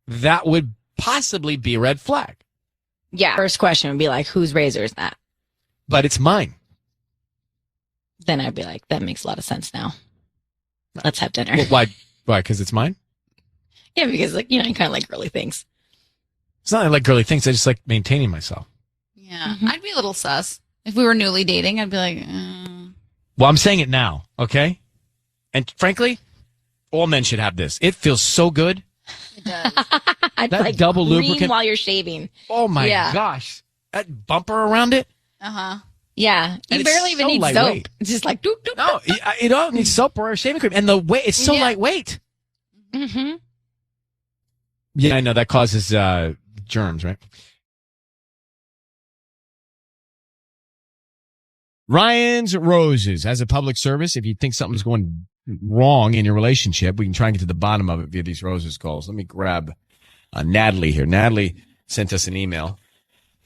that would possibly be a red flag. Yeah. First question would be like, whose razor is that? But it's mine. Then I'd be like, that makes a lot of sense now. Let's have dinner. Well, why? Why? Because it's mine? Yeah, because like, you know, you kind of like girly things. It's not that I like girly things. I just like maintaining myself. Yeah. I'd be a little sus. If we were newly dating, I'd be like, Well, I'm saying it now, okay? And frankly, all men should have this. It feels so good. It does. I'd That like double clean lubricant- while you're shaving. Oh my Yeah. gosh. That bumper around it? Uh-huh. Yeah. You And it's barely even so need lightweight. soap. It's just like, doop, doop. No, you don't need soap or a shaving cream. And the weight, it's so lightweight. Mm-hmm. Yeah, I know. That causes germs, right? Ryan's Roses, as a public service, if you think something's going wrong in your relationship, we can try and get to the bottom of it via these Roses calls. Let me grab Natalie here. Natalie sent us an email.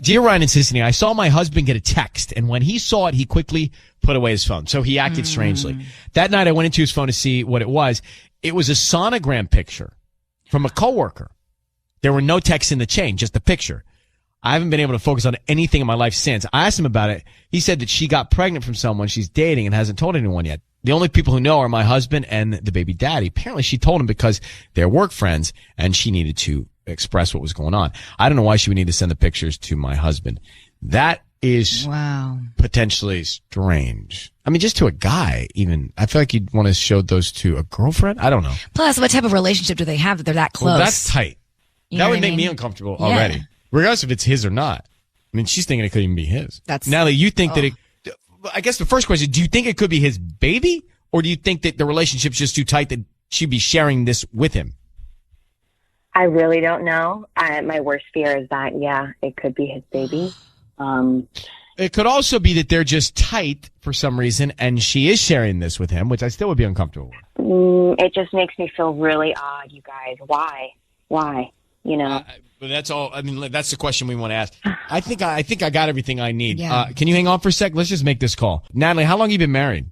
Dear Ryan and Sissany, I saw my husband get a text, and when he saw it, he quickly put away his phone. So he acted strangely. That night, I went into his phone to see what it was. It was a sonogram picture from a coworker. There were no texts in the chain, just the picture. I haven't been able to focus on anything in my life since. I asked him about it. He said that she got pregnant from someone she's dating and hasn't told anyone yet. The only people who know are my husband and the baby daddy. Apparently, she told him because they're work friends, and she needed to express what was going on. I don't know why she would need to send the pictures to my husband. That is potentially strange. I mean, just to a guy, even. I feel like you'd want to show those to a girlfriend. I don't know. Plus, what type of relationship do they have that they're that close? Well, that's tight. You know That what would I make me mean? uncomfortable Yeah. already, regardless if it's his or not. I mean, she's thinking it could even be his. That's Natalie, you think that it, I guess the first question, do you think it could be his baby, or do you think that the relationship's just too tight that she'd be sharing this with him? I really don't know. My worst fear is that, it could be his baby. It could also be that they're just tight for some reason, and she is sharing this with him, which I still would be uncomfortable with. It just makes me feel really odd, you guys. Why? You know? But that's all. I mean, that's the question we want to ask. I think I got everything I need. Yeah. Can you hang on for a sec? Let's just make this call. Natalie, how long have you been married?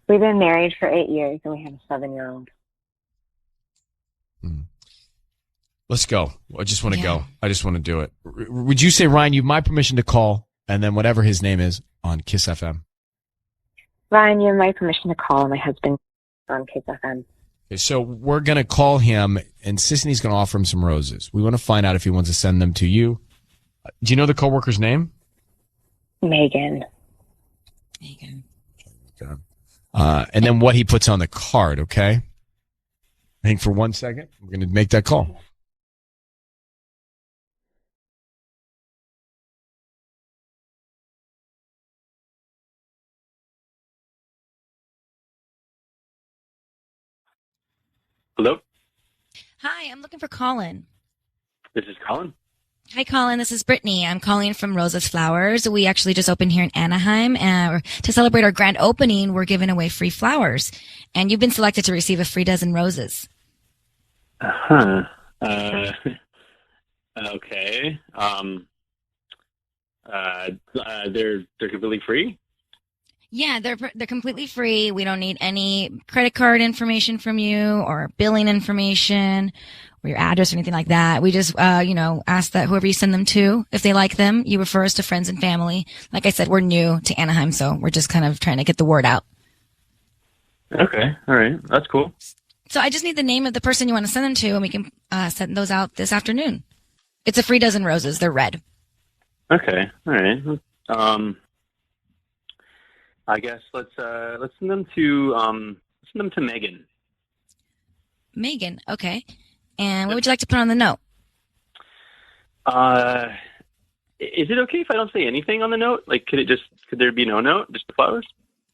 We've been married for 8 years, and we have a 7-year-old. Let's go. I just want to go. I just want to do it. Would you say, Ryan, you have my permission to call, and then whatever his name is on KIIS-FM? Ryan, you have my permission to call my husband on KIIS-FM. Okay, so we're going to call him, and Sisney's going to offer him some roses. We want to find out if he wants to send them to you. Do you know the coworker's name? Megan. Okay. And then what he puts on the card, okay? I think for 1 second, we're going to make that call. Hello, Hi, I'm looking for Colin. this is Colin. Hi, Colin. This is Brittany. I'm calling from Rosa's Flowers. We actually just opened here in Anaheim. To celebrate our grand opening, we're giving away free flowers. And you've been selected to receive a free dozen roses. Okay. They're completely free? Yeah, they're completely free. We don't need any credit card information from you or billing information or your address or anything like that. We just, ask that whoever you send them to, if they like them, you refer us to friends and family. Like I said, we're new to Anaheim, so we're just kind of trying to get the word out. Okay. All right. That's cool. So I just need the name of the person you want to send them to, and we can send those out this afternoon. It's a free dozen roses. They're red. Okay. All right. I guess let's send them to Megan. Megan. Okay. And what would you like to put on the note? Is it okay if I don't say anything on the note? Like, could there be no note, just the flowers?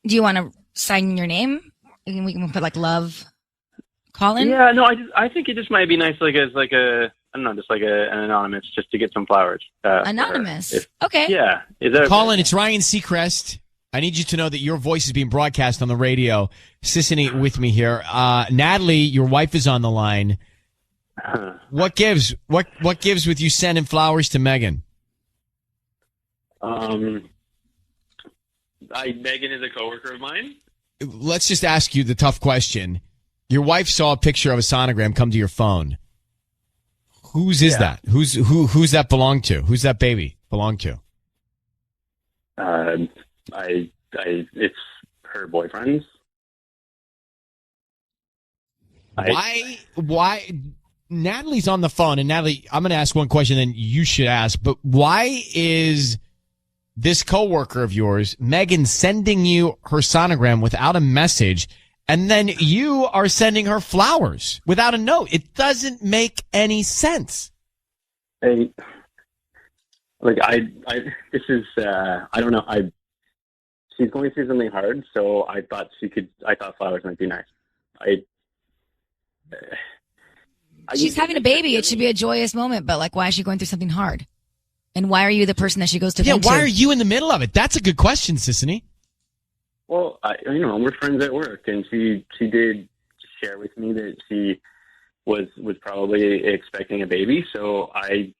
Do you want to sign your name? And we can put like love, Colin? Yeah, no, I think it just might be nice, an anonymous, just to get some flowers. Anonymous. Okay. Yeah. Is that Colin, it's Ryan Seacrest. I need you to know that your voice is being broadcast on the radio. Sissany with me here. Natalie, your wife is on the line. What gives? What gives with you sending flowers to Megan? Megan is a coworker of mine. Let's just ask you the tough question. Your wife saw a picture of a sonogram come to your phone. Whose is that? Who's that belong to? Who's that baby belong to? It's her boyfriend's. Why? Natalie's on the phone, and Natalie, I'm going to ask one question, then you should ask. But why is this coworker of yours, Megan, sending you her sonogram without a message, and then you are sending her flowers without a note? It doesn't make any sense. I don't know. She's going through something hard, so I thought flowers might be nice. She's having a baby. It should be a joyous moment, but like, why is she going through something hard? And why are you the person that she goes to? Yeah, why are you in the middle of it? That's a good question, Sissany. Well, we're friends at work, and she did share with me that she was probably expecting a baby. So I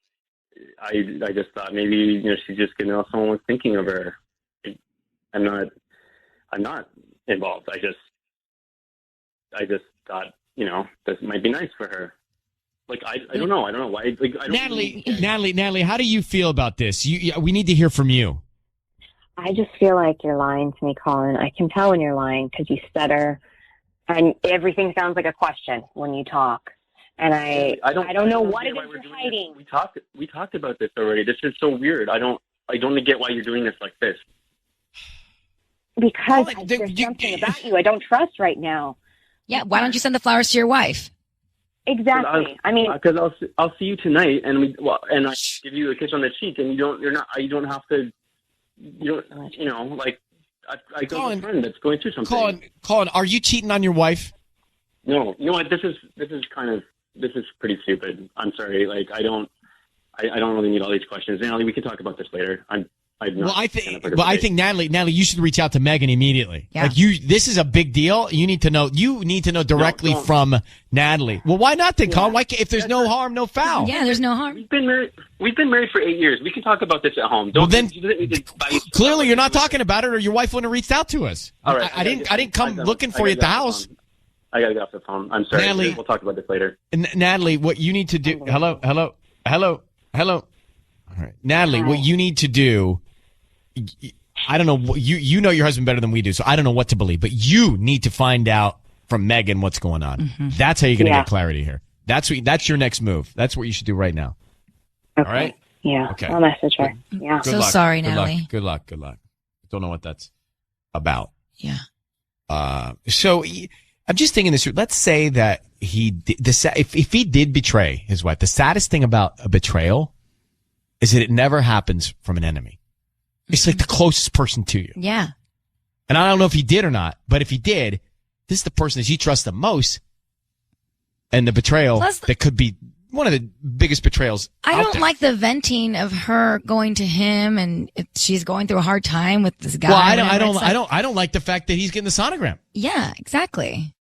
just thought maybe she's just gonna know someone was thinking of her. I'm not involved. I just thought this might be nice for her. Like I don't know. I don't know why. Like Natalie, how do you feel about this? We need to hear from you. I just feel like you're lying to me, Colin. I can tell when you're lying because you stutter, and everything sounds like a question when you talk. And I don't know what it is you're hiding. We talked about this already. This is so weird. I don't get why you're doing this like this. Because there's something about you I don't trust right now. Yeah, why don't you send the flowers to your wife? Exactly. Because I'll see you tonight, and I give you a kiss on the cheek, and I go with a friend that's going through something. Colin, are you cheating on your wife? No, you know what? This is pretty stupid. I'm sorry. Like I don't really need all these questions. Natalie, we can talk about this later. I think Natalie, you should reach out to Megan immediately. Yeah. This is a big deal. You need to know directly from Natalie. Well, why not then, Colin? Why if there's no harm, no foul? Yeah, there's no harm. We've been married for 8 years. We can talk about this at home. Clearly you're not talking about it, or your wife wouldn't have reached out to us. All right. I didn't come looking for you at the house. I gotta get off the phone. I'm sorry. Natalie, we'll talk about this later. Natalie, what you need to do? Hello. All right, Natalie, what you need to do. I don't know. You know your husband better than we do, so I don't know what to believe. But you need to find out from Megan what's going on. Mm-hmm. That's how you're going to get clarity here. That's your next move. That's what you should do right now. Okay. All right. Yeah. Okay. I'll message her. Yeah. Good luck. Sorry, Good Natalie. Good luck. Don't know what that's about. Yeah. So I'm just thinking this. Let's say that if he did betray his wife, the saddest thing about a betrayal is that it never happens from an enemy. It's like the closest person to you. Yeah. And I don't know if he did or not, but if he did, this is the person that you trust the most. And the betrayal that could be, one of the biggest betrayals. I out don't there. like the venting of her going to him, and she's going through a hard time with this guy. Well, I don't like the fact that he's getting the sonogram. Yeah, exactly.